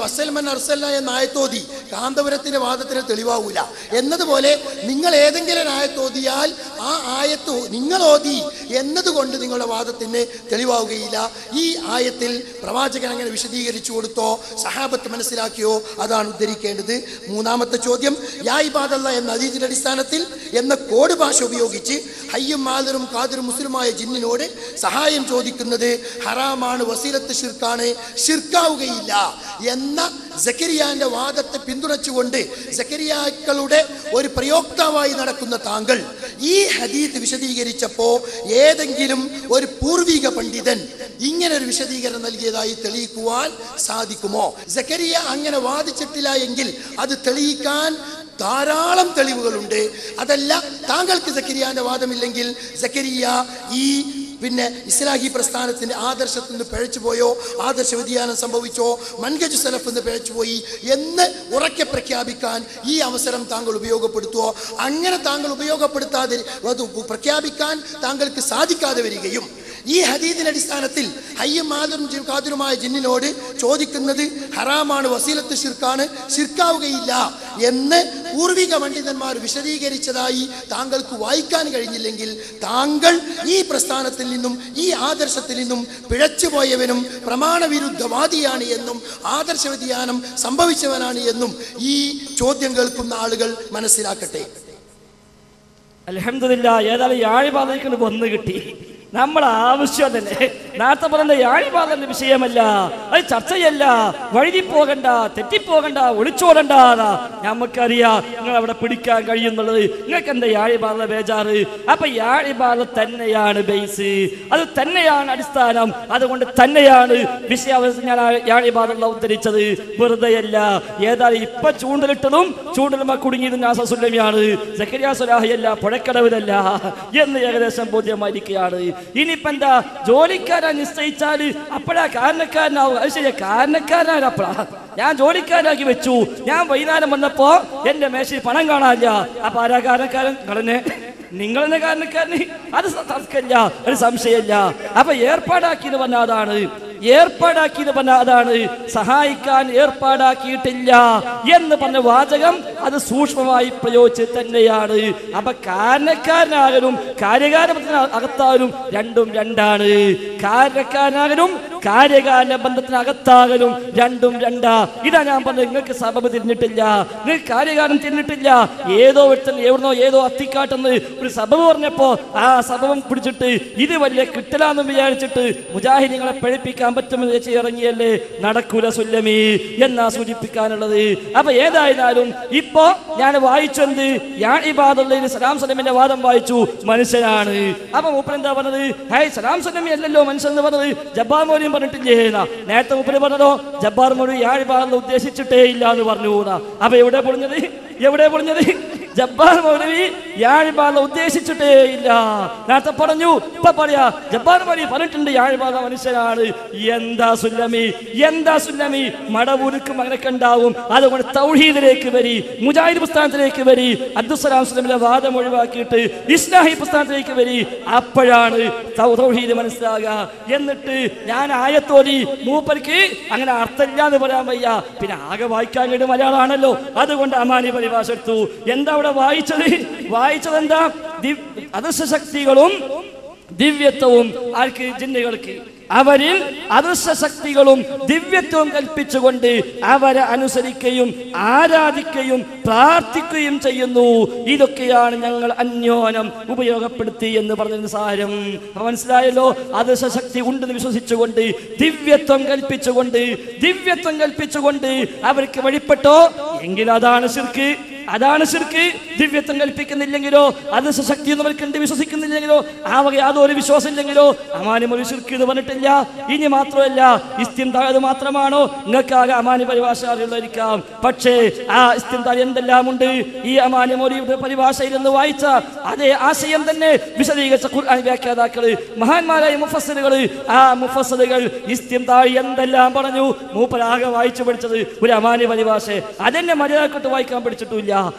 വസൽമൻ അർസല്ല എന്ന ആയത്തോതി കാന്തപുരത്തിന്റെ വാദത്തിന് തെളിവാകൂല എന്നതുപോലെ നിങ്ങൾ ഏതെങ്കിലും ആയത്തോതിയാൽ ആ ആയത്ത് നിങ്ങൾ ഓതി എന്നതുകൊണ്ട് നിങ്ങളുടെ വാദത്തിന് തെളിവാവുകയില്ല. ഈ ആയത്തിൽ പ്രവാചകൻ അങ്ങനെ വിശദീകരിച്ചു കൊടുത്തോ, സഹാബത്ത് മനസ്സിലാക്കിയോ? അതാണ് ഉദ്ധരിക്കേണ്ടത്. മൂന്നാമത്തെ ചോദ്യം, യാ ഇബാദല്ലാ എന്ന ഹദീസിന്റെ അടിസ്ഥാനത്തിൽ എന്ന കോഡ് ഭാഷ ഉപയോഗിച്ച് ഹയ്യും ഹാദിറും ഖാദിറും മുസ്ലിമായ ജിന്നിനോട് സഹായം ചോദിക്കുന്നത് ഹറാമാണ്, വസീലത്ത് ഷിർക്കാണ്, ഷിർക്കാവുകയില്ല എന്ന സക്കരിയാന്റെ വാദത്തെ പിന്തുണച്ചുകൊണ്ട് സക്കരിയാക്കളുടെ ഒരു പ്രയോക്താവായി നടക്കുന്ന താങ്കൾ ഈ ഹദീത്ത് വിശദീകരിച്ചപ്പോ ഏതെങ്കിലും ഒരു പൂർവിക പണ്ഡിതൻ ഇങ്ങനെ ഒരു വിശദീകരണം നൽകിയതായി തെളിയിക്കുവാൻ സാധിക്കുമോ? സക്കരിയ അങ്ങനെ വാദിച്ചിട്ടില്ല എങ്കിൽ അത് തെളിയിക്കാൻ ധാരാളം തെളിവുകളുണ്ട്. അതല്ല, താങ്കൾക്ക് സക്കരിയാന്റെ വാദമില്ലെങ്കിൽ സക്കരിയ ഈ ഇസ്ലാഹി പ്രസ്ഥാനത്തിന്റെ ആദർശത്തിൽ നിന്ന് പിഴച്ചു പോയോ, ആദർശ വ്യതിയാനം സംഭവിച്ചോ, മൻഹജ് സലഫ് നിന്ന് പിഴച്ചുപോയി എന്ന് ഉറക്കെ പ്രഖ്യാപിക്കാൻ ഈ അവസരം താങ്കൾ ഉപയോഗപ്പെടുത്തുവോ? അങ്ങനെ താങ്കൾ ഉപയോഗപ്പെടുത്താതെ പ്രഖ്യാപിക്കാൻ താങ്കൾക്ക് സാധിക്കാതെ വരികയും ഈ ഹദീദിന്റെ അടിസ്ഥാനത്തിൽ ഹയ്യും ഹാദിറും ഖാദിറുമായ ജിന്നിനോട് ചോദിക്കുന്നത് ഹറാമാണ്, വസീലത്ത് ഷിർക്കാണ്, ഷിർക്കാവുകയില്ല എന്ന് പൂർവിക പണ്ഡിതന്മാർ വിശദീകരിച്ചതായി താങ്കൾക്ക് വായിക്കാൻ കഴിഞ്ഞില്ലെങ്കിൽ താങ്കൾ ഈ പ്രസ്ഥാനത്തിൽ നിന്നും ഈ ആദർശത്തിൽ നിന്നും പിഴച്ചുപോയവനും പ്രമാണവിരുദ്ധവാദിയാണ് എന്നും ആദർശ വ്യതിയാനം സംഭവിച്ചവനാണ് എന്നും ഈ ചോദ്യം കേൾക്കുന്ന ആളുകൾ മനസ്സിലാക്കട്ടെ. അൽഹംദുലില്ലാഹ്, ഏതായാലും യാഴിപാതയ്ക്ക് വന്നു കിട്ടി. നമ്മുടെ ആവശ്യം തന്നെ നേരത്തെ പറഞ്ഞ യാഴിപാതന്റെ വിഷയമല്ല, അത് ചർച്ചയല്ല. വഴുതി പോകണ്ട, തെറ്റിപ്പോകണ്ട, ഒളിച്ചോടണ്ട. നമുക്കറിയാം നിങ്ങൾ അവിടെ പിടിക്കാൻ കഴിയുന്നുള്ളത്. നിങ്ങൾക്ക് എന്താ യാഴിപാത ബേജാറ്? അപ്പൊ യാഴിപാത തന്നെയാണ് ബേസ്, അത് തന്നെയാണ് അടിസ്ഥാനം. അതുകൊണ്ട് തന്നെയാണ് വിഷയാവസ്ഥ ഞാൻ യാഴിപാത ഉദ്ധരിച്ചത്, വെറുതെയല്ല. ഏതായാലും ഇപ്പൊ ചൂണ്ടലിട്ടതും ചൂണ്ടലുമ കുടുങ്ങിയതും നാസസുല്ലമിയാണ്, സക്കരിയ സ്വലാഹിയല്ല, പുഴക്കടവിലല്ല എന്ന് ഏകദേശം ബോധ്യമായിരിക്കുകയാണ്. ഇനിയിപ്പോ എന്താ, ജോലിക്കാരാ നിശ്ചയിച്ചാല് അപ്പഴാ കാരണക്കാരനാവും. അത് ശരിയാ, കാരണക്കാരനായപ്പോഴാ ഞാൻ ജോലിക്കാരാക്കി വെച്ചു. ഞാൻ വൈകുന്നേരം വന്നപ്പോ എന്റെ മേശയിൽ പണം കാണാനില്ല. അപ്പൊ ആരാ കാരണക്കാരൻ? ഘടന നിങ്ങളെന്നെ കാരണക്കാരന്, അത് തർക്കമില്ല, ഒരു സംശയമില്ല. അപ്പൊ ഏർപ്പാടാക്കിയത് പറഞ്ഞ അതാണ്, ഏർപ്പാടാക്കിയത് പറഞ്ഞ അതാണ്. സഹായിക്കാൻ ഏർപ്പാടാക്കിയിട്ടില്ല എന്ന് പറഞ്ഞ വാചകം അത് സൂക്ഷ്മമായി പ്രയോഗിച്ച് തന്നെയാണ്. അപ്പൊ കാരണക്കാരനാകലും കാര്യകാരണത്തിന് അകത്താകലും രണ്ടും രണ്ടാണ്. കാരണക്കാരനാകലും കാര്യകാരണ ബന്ധത്തിനകത്താകലും രണ്ടും രണ്ടാ. ഇതാ ഞാൻ പറഞ്ഞത്, നിങ്ങൾക്ക് സബബ് തിരിഞ്ഞിട്ടില്ല, നിങ്ങൾക്ക് കാര്യകാരണം തിരിഞ്ഞിട്ടില്ല. ഏതോ എവിടുന്നോ ഏതോ അത്തിക്കാട്ടെന്ന് ഒരു സബബ് പറഞ്ഞപ്പോ ആ സബബം പിടിച്ചിട്ട് ഇത് വലിയ കിട്ടലാന്ന് വിചാരിച്ചിട്ട് മുജാഹിദീങ്ങളെ പഴിപ്പിക്കാൻ പറ്റുമെന്ന് വെച്ച് ഇറങ്ങിയല്ലേ, നടക്കൂല സുല്ലമി എന്നാ സൂചിപ്പിക്കാനുള്ളത്. അപ്പൊ ഏതായാലും ഇപ്പോ ഞാൻ വായിച്ചെന്ത്, യാഇബാദുള്ളയിൽ സലാം സലമിന്റെ വാദം വായിച്ചു, മനുഷ്യനാണ്. അപ്പൊ മൂപ്പൻ എന്താ പറഞ്ഞത്? ഹേയ്, സലാം സലമി അല്ലല്ലോ മനുഷ്യൻ എന്ന് പറഞ്ഞത്, ജബ്ബാർ മൗലവി പറഞ്ഞിട്ടില്ലേ? നേരത്തെ മൂപ്പന് പറഞ്ഞതോ ജബ്ബാർ മൗലവി യാഇബാദുള്ള ഉദ്ദേശിച്ചിട്ടേ ഇല്ല എന്ന് പറഞ്ഞു. അപ്പൊ എവിടെ പൊളിഞ്ഞത്? എവിടെ പൊളിഞ്ഞത്? ജബ്ബാർ മൗലവി യാഴിബാധ ഉദ്ദേശിച്ചിട്ടേ ഇല്ല. നേരത്തെ പറഞ്ഞു, ഇപ്പൊ പറയാ ജബ്ബാർ മൗലവി പറഞ്ഞിട്ടുണ്ട് യാഴിബാധ മനുഷ്യനാണ്. എന്താ സുല്ലമി, എന്താ സുല്ലമി? മടവൂരുക്കും അങ്ങനെയൊക്കെ ഉണ്ടാവും. അതുകൊണ്ട് തൗഹീദിലേക്ക് വരി, മുജാഹിദ് പ്രസ്ഥാനത്തിലേക്ക് വരി, അബ്ദുസ്സലാം സുല്ലമിന്റെ വാദം ഒഴിവാക്കിയിട്ട് ഇസ്ലാഹി പ്രസ്ഥാനത്തിലേക്ക് വരി. അപ്പോഴാണ് തൗഹീദ് മനസ്സിലാകുക. എന്നിട്ട് ഞാൻ ആയത്തോതി മൂപ്പർക്ക് അങ്ങനെ അർത്ഥമില്ല എന്ന് പറയാൻ വയ്യ. പിന്നെ ആകെ വായിക്കാൻ വേണ്ടി മലയാളമാണല്ലോ, അതുകൊണ്ട് അമാനി പരിഭാഷ എടുത്തു. എന്താ അവിടെ വായിച്ചത് എന്താ? അദൃശ്യ ശക്തികളും ദിവ്യത്വവും ആർക്ക്? ജിന്നുകൾക്ക്. അവരിൽ അദൃശ്യ ശക്തികളും ദിവ്യത്വവും കൽപ്പിച്ചുകൊണ്ട് അവരെ അനുസരിക്കുകയും ആരാധിക്കുകയും പ്രാർത്ഥിക്കുകയും ചെയ്യുന്നു. ഇതൊക്കെയാണ് ഞങ്ങൾ അന്യോന്യം ഉപയോഗപ്പെടുത്തി എന്ന് പറഞ്ഞതിന് സാരം. മനസ്സിലായല്ലോ? അദൃശ്യ ശക്തി ഉണ്ടെന്ന് വിശ്വസിച്ചുകൊണ്ട് ദിവ്യത്വം കൽപ്പിച്ചുകൊണ്ട് അവർക്ക് വഴിപ്പെട്ടോ എങ്കിൽ അതാണ് ശിർക്ക്. ദിവ്യത്വം കൽപ്പിക്കുന്നില്ലെങ്കിലോ അദൃശ്യ ശക്തി എന്ന് അവർക്ക് വിശ്വസിക്കുന്നില്ലെങ്കിലോ ആ വക യാതൊരു വിശ്വാസം ഇല്ലെങ്കിലോ അമാനിമൊരു ശിർക്ക് എന്ന് പറഞ്ഞിട്ടില്ല. ഇനി മാത്രമല്ല, ഇസ്തിംതാഴ് മാത്രമാണോ? നിങ്ങൾക്കാകെ അമാനി പരിഭാഷ അറിയുള്ളതായിരിക്കാം. പക്ഷേ ആ ഇസ്തിംതാഴ് എന്തെല്ലാം ഉണ്ട്? ഈ അമാനിമൊഴിയുടെ പരിഭാഷയിൽ നിന്ന് വായിച്ച അതേ ആശയം തന്നെ വിശദീകരിച്ച ഖുർആൻ വ്യാഖ്യാതാക്കള്, മഹാന്മാരായ മുഫസ്സിറുകള്, ആ മുഫസ്സിറുകൾ ഇസ്തിംതാഴ് എന്തെല്ലാം പറഞ്ഞു? മൂപ്പരാകെ വായിച്ചു പഠിച്ചത് ഒരു അമാനി പരിഭാഷ, അതെന്നെ മര്യാദക്കൊട്ട് വായിക്കാൻ പഠിച്ചിട്ടില്ല.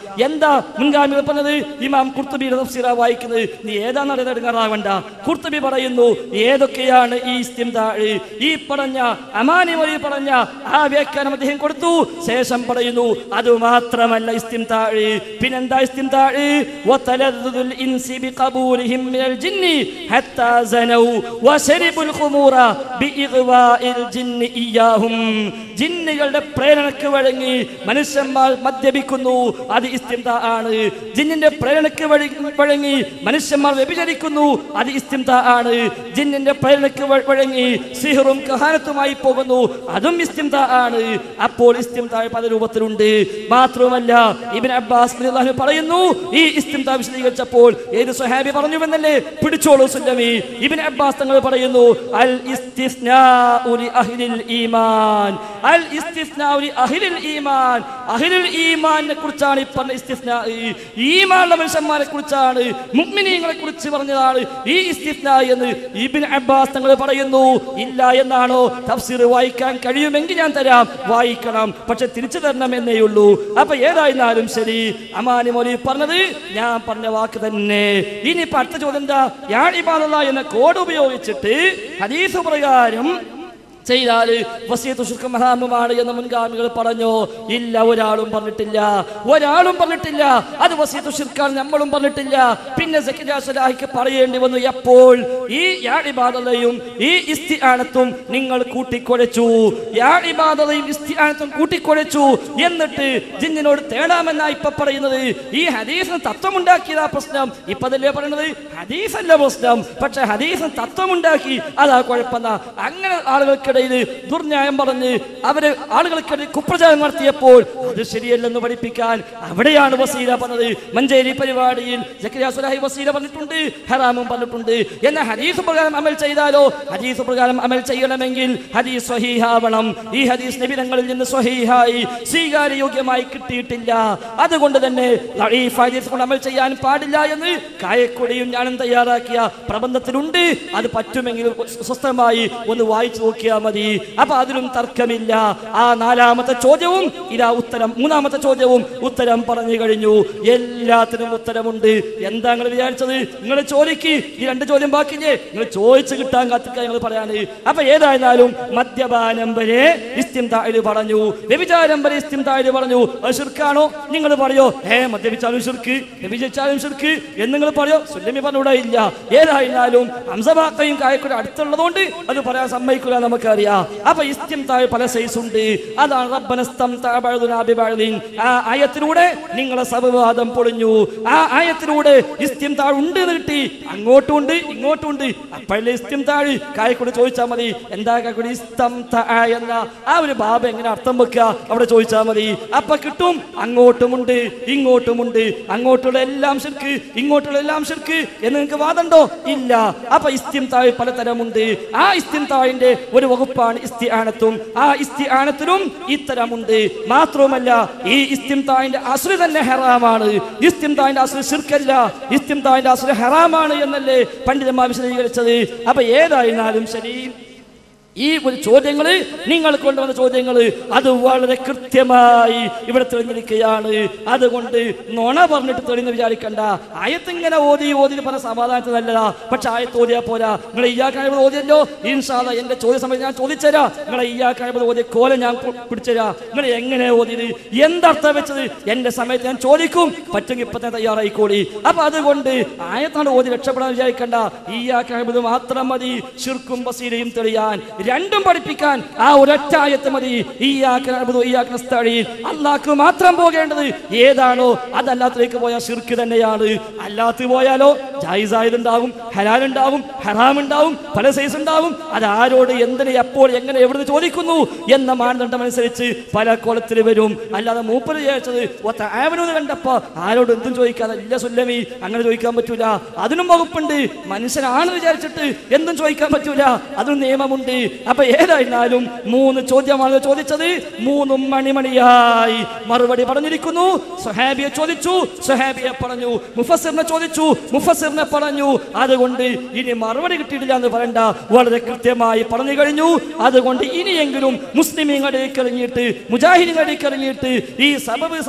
എന്താ മുൻഗാമികൾ പറഞ്ഞത്? ഇമാം ഖുർത്തുബിയുടെ തഫ്സീറാ വായിക്കുന്നത്. നീ ഏതാ നടങ്ങാറാവണ്ട. ഖുർത്തുബി പറയുന്നു ഏതൊക്കെയാണ് ഈ ഇസ്തിംതാഴ്. ഈ പറഞ്ഞ അമാനി മൊഴി പറഞ്ഞ ആ വ്യാഖ്യാനം അദ്ദേഹം കൊടുത്തു. ശേഷം പറയുന്നു അത് മാത്രമല്ല ഇസ്തിംതാഴ്. പിന്നെന്താ ഇസ്തിംതാഴ്? വതലദ്ദുൽ ഇൻസി ബിഖബൂലിഹിം മിനൽ ജിന്നി ഹത്താ സനൗ വശരിബുൽ ഖുമൂറ ബിഇഗ്വാഇൽ ജിന്നി ഇയാഹും. ജിന്നുകളുടെ പ്രേരണയ്ക്ക് വഴങ്ങി മനുഷ്യന്മാർ മദ്യപിക്കുന്നു, അത് ഇസ്തിംതാ ആണ്. ജിന്നിന്റെ പ്രേരണയ്ക്ക് വഴങ്ങി മനുഷ്യന്മാർ വ്യഭിചരിക്കുന്നു, അത് ഇസ്തിംതാ ആണ്. ജിന്നിന്റെ പ്രേരണയ്ക്ക് വഴങ്ങി സിഹറും കഹാനത്തുമായി പോകുന്നു, അതും ഇസ്തിംതാ ആണ്. അപ്പോൾ ഇസ്തിംതാ പല രൂപത്തിലുണ്ട്. മാത്രമല്ല ഇബ്നു അബ്ബാസ് റളിയല്ലാഹു അൻഹു പറയുന്നു, ഈ ഇസ്തിംതാ വിശദീകരിച്ചപ്പോൾ ഏത് സ്വഹാബി പറഞ്ഞുവെന്നല്ലേ? പിടിച്ചോളൂ സുല്ലമി. ഇബ്നു അബ്ബാസ് തങ്ങൾ പറയുന്നു അൽ ഇസ്തിസ്നാഉ ലി അഹ്ലിൽ ഈമാൻ. അൽ ഇസ്തിസ്നാഉ ലി അഹ്ലിൽ ഈമാൻ. അഹ്ലുൽ ഈമാനിനെ കുറിച്ചാണ് ഈ പറഞ്ഞ ഇസ്തിസ്നാ. ഈമാനുള്ള മനുഷ്യന്മാരെ കുറിച്ചാണ്, മുഅ്മിനീങ്ങളെ കുറിച്ച് പറഞ്ഞതാണ് ഈ ഇസ്തിസ്നാ എന്ന് ഇബ്നു അബ്ബാസ് തങ്ങൾ പറയുന്നു. ഇല്ല എന്നാണോ? തഫ്സീർ വായിക്കാൻ കഴിയുമെങ്കിൽ ഞാൻ തരാം, വായിക്കണം, പക്ഷെ തിരിച്ചു തരണം എന്നേ ഉള്ളൂ. അപ്പൊ ഏതായിരുന്നാലും ശരി, അമാനി മൗലവി പറഞ്ഞത് ഞാൻ പറഞ്ഞ വാക്ക് തന്നെ. ഇനി അടുത്ത ചോദ്യം എന്താ? യാ ഇബാദല്ലാഹ് എന്ന കോഡ് ഉപയോഗിച്ചിട്ട് ഹദീസ് പ്രകാരം ചെയ്താൽ വസിയത്ത് ശിർക്ക് ഹറാമാണ് എന്ന് മുൻഗാമികൾ പറഞ്ഞു. ഇല്ല, ഒരാളും പറഞ്ഞിട്ടില്ല. അത് വസിയത്ത് ശിർക്കാണ്, നമ്മളും പറഞ്ഞിട്ടില്ല. പിന്നെ സക്കരിയ സ്വലാഹിക്ക് പറയേണ്ടി വന്നു. എപ്പോൾ? ഈ യാ ഇബാദല്ലയും ഈ ഇസ്തിആനത്തും നിങ്ങൾ കൂട്ടിക്കുഴച്ചു. യാ ഇബാദല്ലയും ഇസ്തിആനത്തും കൂട്ടിക്കുഴച്ചു. എന്നിട്ട് ജിന്നിനോട് തേടാമെന്നാ ഇപ്പൊ പറയുന്നത്. ഈ ഹദീസിന് തത്വമുണ്ടാക്കിയതാ പ്രശ്നം. ഇപ്പതല്ലേ പറയുന്നത് ഹദീസല്ല പ്രശ്നം, പക്ഷെ ഹദീസിന് തത്വമുണ്ടാക്കി, അതാ കുഴപ്പമെന്നാ. അങ്ങനെ ആളുകൾക്ക് ദുർന്യായം പറഞ്ഞ് അവര് ആളുകൾക്കിടയിൽ കുപ്രചാരം നടത്തിയപ്പോൾ അത് ശരിയല്ലെന്ന് പഠിപ്പിക്കാൻ അവിടെയാണ് വസീല പറഞ്ഞത്. മഞ്ചേരി പരിപാടിയിൽ സക്കരിയ സ്വലാഹി വസീല പറഞ്ഞിട്ടുണ്ട്, ഹറാമും പറഞ്ഞിട്ടുണ്ട്. എന്നാൽ ഹദീസ് പ്രകാരം അമൽ ചെയ്താലോ? ഹദീസ് പ്രകാരം അമൽ ചെയ്യണമെങ്കിൽ ഹദീസ് സ്വഹീഹാവണം. ഈ ഹദീസ് നബിതങ്ങളിൽ നിന്ന് സ്വഹീഹായി സ്വീകാര്യയോഗ്യമായി കിട്ടിയിട്ടില്ല. അതുകൊണ്ട് തന്നെ ലഈഫ് ഹദീസ് കൊണ്ട് അമൽ ചെയ്യാൻ പാടില്ല എന്ന് കായക്കൊടിയും ഞാനും തയ്യാറാക്കിയ പ്രബന്ധത്തിലുണ്ട്. അത് പറ്റുമെങ്കിൽ സ്വസ്ഥമായി ഒന്ന് വായിച്ചു നോക്കിയാൽ മതി. അപ്പൊ അതിലും തർക്കമില്ല. ആ നാലാമത്തെ ചോദ്യവും ഇതാ ഉത്തരം. മൂന്നാമത്തെ ചോദ്യവും ഉത്തരം പറഞ്ഞു കഴിഞ്ഞു. എല്ലാത്തിനും ഉത്തരമുണ്ട്. എന്താ നിങ്ങൾ വിചാരിച്ചത്? നിങ്ങൾ ചോദിക്ക്. ഈ രണ്ട് ചോദ്യം ബാക്കിയില്ലേ? നിങ്ങൾ ചോദിച്ചു കിട്ടാൻ കാത്തിക്കാൻ നിങ്ങൾ പറയാണ്. അപ്പൊ ഏതായാലും മദ്യപാനം വരെ ഇസ്തിംതാഇ പറഞ്ഞു, വ്യഭിചാരം വരെ ഇസ്തിംതാഇ പറഞ്ഞു. അത് ശിർക്കാണോ? നിങ്ങൾ പറയോ മദ്യപിച്ചാലും ശിർക്ക്, വ്യഭിചരിച്ചാലും ശിർക്ക് എന്ന് നിങ്ങൾ പറയോ? സുല്ലമി പറഞ്ഞൂടെ? ഇല്ല. ഏതായാലും ഹംസബാക്കയും കായക്കൂടെ അടുത്തുള്ളതുകൊണ്ട് അത് പറയാൻ സമ്മതിക്കുക, നമുക്കറിയാം. അപ്പൊ ഇസ്തിംതാഇ പല സൈസ് ഉണ്ട്. അതാണ് റബ്ബനസ്തംതഅ ബഅദുനാ ബിബഅദിൻ. ആ ആയത്തിലൂടെ നിങ്ങളെ സബവാദം പൊളിഞ്ഞു. ആ ആയത്തിലൂടെ ഇസ്തിംതാഇ ഉണ്ട് എന്ന് കിട്ടി. അങ്ങോട്ടും ഉണ്ട് ഇങ്ങോട്ടും ഉണ്ട്. അപ്പോഴല്ലേ ഇസ്തിംതാഇ. കായക്കൂടെ ചോദിച്ചാൽ മതി എന്താ കായക്കൂടെ ഇസ്തംതഅ എന്ന ആ ഒരു ബാബ് എങ്ങനെ അർത്ഥം വെക്കുക അവിടെ ചോദിച്ചാൽ മതി. അപ്പൊ കിട്ടും. അങ്ങോട്ടുമുണ്ട് ഇങ്ങോട്ടുമുണ്ട്. അങ്ങോട്ടുള്ള എല്ലാം ശിർക്ക്, ഇങ്ങോട്ടുള്ള എല്ലാം ശിർക്ക് എന്ന് നിങ്ങൾക്ക് വാദമുണ്ടോ? ഇല്ല. അപ്പൊ ഇസ്തിംതാഇ പലതരമുണ്ട്. ആ ഇസ്തിംതാഇന്റെ ഒരു വകുപ്പാണ് ഇസ്തിആനത്തും. ആ ഇസ്തിആനത്തിലും ഇത്തരമുണ്ട്. മാത്രവുമല്ല ഈ ഇസ്തിംതാഇന്റെ അസ്ല് തന്നെ ഹറാമാണ്. ഇസ്തിംതാഇന്റെ അസ്ല് ശിർക്കല്ല, ഇസ്തിംതാഇന്റെ അസ്ല് ഹറാമാണ് എന്നല്ലേ പണ്ഡിതന്മാർ വിശദീകരിച്ചത്. അപ്പൊ ഏതായിരുന്നാലും ശരി, ഈ ഒരു ചോദ്യങ്ങൾ, നിങ്ങൾ കൊണ്ടുവന്ന ചോദ്യങ്ങൾ അത് വളരെ കൃത്യമായി ഇവിടെ തെളിഞ്ഞിരിക്കുകയാണ്. അതുകൊണ്ട് നുണ പറഞ്ഞിട്ട് തെളിഞ്ഞ് വിചാരിക്കണ്ട. ആയത്ത് ഇങ്ങനെ ഓതി പറഞ്ഞ സമാധാനത്തിൽ നല്ലതാ. പക്ഷെ ആയത്ത് ഓതിയാ പോരാ. നിങ്ങൾ ഇയ്യാക ഓതിയല്ലോ, ഇൻഷാ അല്ലാഹ് എന്റെ ചോദ്യ സമയത്ത് ഞാൻ ചോദിച്ചുതരാം. നിങ്ങളെ ഇയ്യാക ഓതിയ കോലം ഞാൻ പിടിച്ചുതരാം. നിങ്ങൾ എങ്ങനെ ഓതിയത്, എന്തർത്ഥം വെച്ചത് എന്റെ സമയത്ത് ഞാൻ ചോദിക്കും. പറ്റുമെങ്കിൽ ഇപ്പൊ തന്നെ തയ്യാറായിക്കോളി. അപ്പൊ അതുകൊണ്ട് ആയത്താണ് ഓതി രക്ഷപ്പെടാൻ വിചാരിക്കണ്ട. ഇയ്യാക മാത്രം മതി ശിർക്കും ബസീരയും തെളിയാൻ. രണ്ടും പഠിപ്പിക്കാൻ ആ ഒരൊറ്റ ആയത്ത് മതി. അല്ലാഹു മാത്രം പോകേണ്ടത് ഏതാണോ അതല്ലാത്തിലേക്ക് പോയാൽ ശിർക്ക് തന്നെയാണ്. അല്ലാത്ത പോയാലോ ജായിസായതുണ്ടാവും, ഹലാലുണ്ടാവും, ഹറാമുണ്ടാവും, പല സൈസ് ഉണ്ടാവും. അത് ആരോട്, എന്തിന്, എപ്പോൾ, എങ്ങനെ, എവിടുന്ന് ചോദിക്കുന്നു എന്ന മാനദണ്ഡം അനുസരിച്ച് പല കോലത്തിൽ വരും. അല്ലാതെ മൂപ്പര് ചോദിച്ചത് ആവനൂന്ന് കണ്ടപ്പോ ആരോട് എന്തും ചോദിക്കാതെ ഇല്ല സുല്ലമി അങ്ങനെ ചോദിക്കാൻ പറ്റൂല. അതിനും വകുപ്പുണ്ട്. മനുഷ്യനാണെന്ന് വിചാരിച്ചിട്ട് എന്തും ചോദിക്കാൻ പറ്റൂല, അതിനും നിയമമുണ്ട്. അപ്പൊ ഏതായിരുന്നാലും 3 ചോദ്യമാണ് ചോദിച്ചത്. 3 മണിമണിയായി മറുപടി പറഞ്ഞിരിക്കുന്നു. സ്വഹാബിയെ ചോദിച്ചു, സ്വഹാബിയെ പറഞ്ഞു. മുഫസ്സിറിനെ ചോദിച്ചു, മുഫസ്സിറിനെ പറഞ്ഞു. അതുകൊണ്ട് ഇനി മറുപടി കിട്ടിയിട്ടില്ല എന്ന് പറയണ്ട, വളരെ കൃത്യമായി പറഞ്ഞു കഴിഞ്ഞു. അതുകൊണ്ട് ഇനിയെങ്കിലും മുസ്ലിമീങ്ങളിലേക്ക് ഇറങ്ങിയിട്ട്, മുജാഹിദീങ്ങളിലേക്ക് ഇറങ്ങിയിട്ട് ഈ സബബ്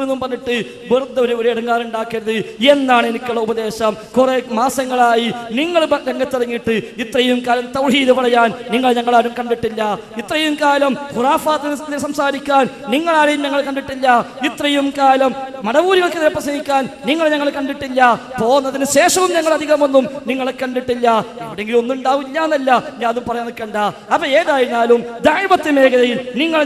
എന്നും പറഞ്ഞിട്ട് വെറുതെ ഒരു ഇടങ്ങാറുണ്ടാക്കരുത് എന്നാണ് എനിക്കുള്ള ഉപദേശം. കുറെ മാസങ്ങളായി നിങ്ങൾ രംഗത്തിറങ്ങിയിട്ട് ഇത്രയും കാലം തൗഹീദ് പറയാൻ ഞങ്ങളാരും കണ്ടിട്ടില്ല. ഇത്രയും കാലം ഖുറാഫാത്ത് സംസാരിക്കാൻ നിങ്ങളാരെയും ഞങ്ങൾ കണ്ടിട്ടില്ല. ഇത്രയും കാലം മടവൂരികൾക്ക് പ്രസംഗിക്കാൻ ഞങ്ങൾ കണ്ടിട്ടില്ല. പോകുന്നതിന് ശേഷവും ഞങ്ങൾ അധികമൊന്നും നിങ്ങളെ കണ്ടിട്ടില്ല. എവിടെയെങ്കിലും ഒന്നും ഉണ്ടാവില്ല എന്നല്ല ഞാൻ അതും പറയാൻ നിൽക്കണ്ട. അപ്പൊ ഏതായിരുന്നാലും ദഅവത്ത് മേഖലയിൽ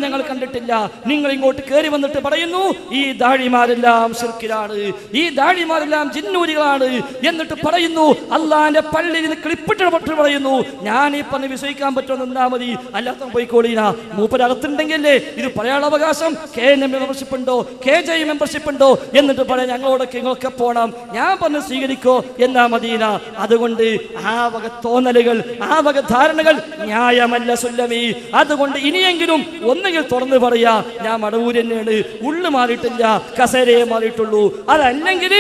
ഞങ്ങൾ കണ്ടിട്ടില്ല. നിങ്ങൾ ഇങ്ങോട്ട് കയറി വന്നിട്ട് പറയുന്നു ഈ ദാഴിമാരെല്ലാം ശിർക്കിലാണ്, ഈ ദാഴിമാരെല്ലാം ജിന്നൂരികളാണ് എന്നിട്ട് പറയുന്നു അള്ളാന്റെ പള്ളിയിൽ ക്ലിപ്പിട്ട് പറയുന്നു. ഞാൻ ഈ പറഞ്ഞ് വിശ്വസിക്കാൻ പറ്റുമെന്ന് നിന്നാ മതി, അല്ലാത്ത പോയിക്കോളീന. മൂപ്പരകത്തുണ്ടെങ്കിലേ ഇത് പറയാനുള്ള അവകാശം. KNM മെമ്പർഷിപ്പ് ഉണ്ടോ, KJ മെമ്പർഷിപ്പ് ഉണ്ടോ എന്നിട്ട് പറയാം ഞങ്ങളോടൊക്കെ ഇങ്ങൊക്കെ പോണം. ഞാൻ പറഞ്ഞ് സ്വീകരിക്കോ എന്നാ മദീന. അതുകൊണ്ട് ആ വക തോന്നലുകൾ, ആ വക ധാരണകൾ ന്യായമല്ല സുല്ലമി. അതുകൊണ്ട് ഇനിയെങ്കിലും ഒന്നുകിൽ തുറന്നു പറയാ ഞാൻ മടവൂര് തന്നെയാണ്, ഉള്ളു മാറിയിട്ടില്ല, കസേരയെ മാറിയിട്ടുള്ളൂ. അതല്ലെങ്കിൽ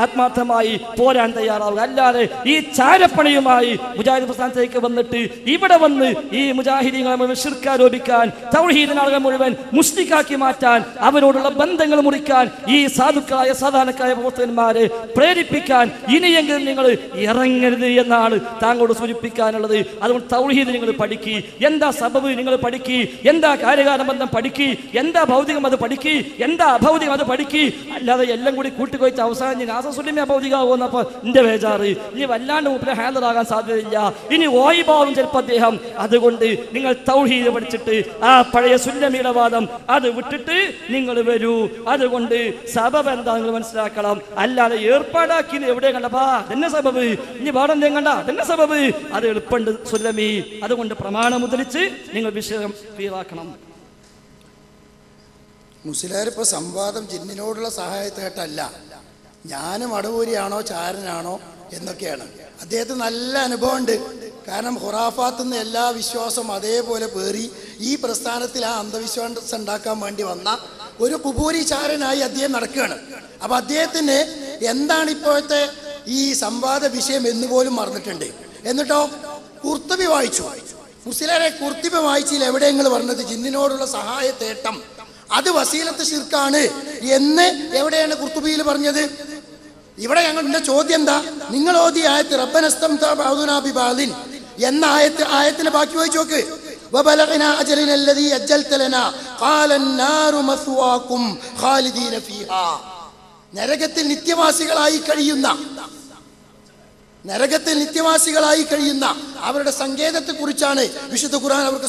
ആത്മാർത്ഥമായി പോരാൻ തയ്യാറാവുക. അല്ലാതെ ഈ ചാരപ്പണിയുമായി മുജാഹിദ് പ്രസ്ഥാനത്തേക്ക് വന്നിട്ട് ഇവിടെ വന്ന് ഈ മുജാഹിദീങ്ങളെ മുഴുവൻ ശിർക്കാരോപിക്കാൻ, തൗഹീദിനെ ആളുകൾ മുഴുവൻ മുസ്ലിക്കാക്കി മാറ്റാൻ, അവരോടുള്ള ബന്ധങ്ങൾ മുറിക്കാൻ, ഈ സാധുക്കളായ സാധാരണക്കാരായ പ്രവർത്തകന്മാരെ പ്രേരിപ്പിക്കാൻ ഇനിയെങ്കിലും നിങ്ങൾ ഇറങ്ങരുത് എന്നാണ് താങ്കളോട് സൂചിപ്പിക്കാനുള്ളത്. അതുകൊണ്ട് തൗഹീദ് നിങ്ങൾ പഠിക്കി, എന്താ സബബ് നിങ്ങൾ പഠിക്കി, എന്താ കാര്യകാരണ ബന്ധം പഠിക്കി, എന്താ ഭൗതികം അത് പഠിക്കി, എന്താ അഭൗതികം അത് പഠിക്കി. അല്ലാതെ എല്ലാം കൂടി കൂട്ടിക്കൊഴിച്ച് അവസാനം നാസസുല്യമി അഭൗതികമാകുന്നപ്പോൾ എന്റെ ബേജാറ്. ഇനി വല്ലാണ്ട് മൂപ്പരെ ഹാൻഡറാകാൻ സാധ്യതയില്ല. ഇനി ഓയിബാവും ചിലപ്പോൾ അദ്ദേഹം. അതുകൊണ്ട് നിങ്ങൾ തൗഹീദ് പഠിച്ചിട്ട് ആ പഴയ സുല്ലമിയുടെ വാദം അത് വിട്ടിട്ട് നിങ്ങൾ വരൂ. അതുകൊണ്ട് സബബ് എന്താ നിങ്ങൾ മനസ്സിലാക്കണം. അല്ലാതെ ഏർപ്പാടാക്കി എവിടെ കണ്ടപ്പാ അതെന്നെ സബബ്, ഇനി പാടെന്തേം കണ്ട അതെന്നെ സബബ്, അത് എളുപ്പമുണ്ട് സുല്ലമി. അതുകൊണ്ട് പ്രമാണം മുതലിച്ച് നിങ്ങൾ വിഷയം ക്ലിയറാക്കണം. മുസ്ലിയാർ ഇപ്പോൾ സംവാദം ജിന്നിനോടുള്ള സഹായത്തായിട്ടല്ല, ഞാനും അടവൂരിയാണോ ചാരനാണോ എന്നൊക്കെയാണ്. അദ്ദേഹത്തിന് നല്ല അനുഭവമുണ്ട്. കാരണം ഖുറാഫാത്ത് നിന്ന് എല്ലാ വിശ്വാസം അതേപോലെ പേറി ഈ പ്രസ്ഥാനത്തിൽ ആ അന്ധവിശ്വാസം ഉണ്ടാക്കാൻ വേണ്ടി വന്ന ഒരു കുബൂരിചാരനായി അദ്ദേഹം നടക്കുകയാണ്. അപ്പൊ അദ്ദേഹത്തിന് എന്താണ് ഇപ്പോഴത്തെ ഈ സംവാദ വിഷയം എന്ന് പോലും മറന്നിട്ടുണ്ട്. എന്നിട്ടോ കുർത്തുബി വായിച്ചു. മുസ്ലിയാരെ കുർത്തുബി വായിച്ചിൽ എവിടെയെങ്ങൾ പറഞ്ഞത് ജിന്നിനോടുള്ള സഹായ തേട്ടം അത് വസീലത്ത് ശിർക്കാണ് എന്ന് എവിടെയാണ് കുർത്തുബിയിൽ പറഞ്ഞത്? ഇവിടെ ഞങ്ങളുടെ ചോദ്യം എന്താ, നിങ്ങൾ ഓതി ആയത്ത് റബ്ബനസ്തംത ബഅദുനാ ബിബഅദിൻ എന്ന ആയത്തിന് ബാക്കി വായിച്ചു നോക്ക്. വബലഗനാ അജലന അല്ലദീ അജ്ജൽത ലനാ ഖാല അന്നാറു മസ്വാകും ഖാലിദീന ഫീഹാ. നരകത്തിൽ നിത്യവാസികളായി കഴിയുന്ന അവരുടെ സങ്കേതത്തെ കുറിച്ചാണ് വിശുദ്ധ ഖുർആൻ അവർക്ക്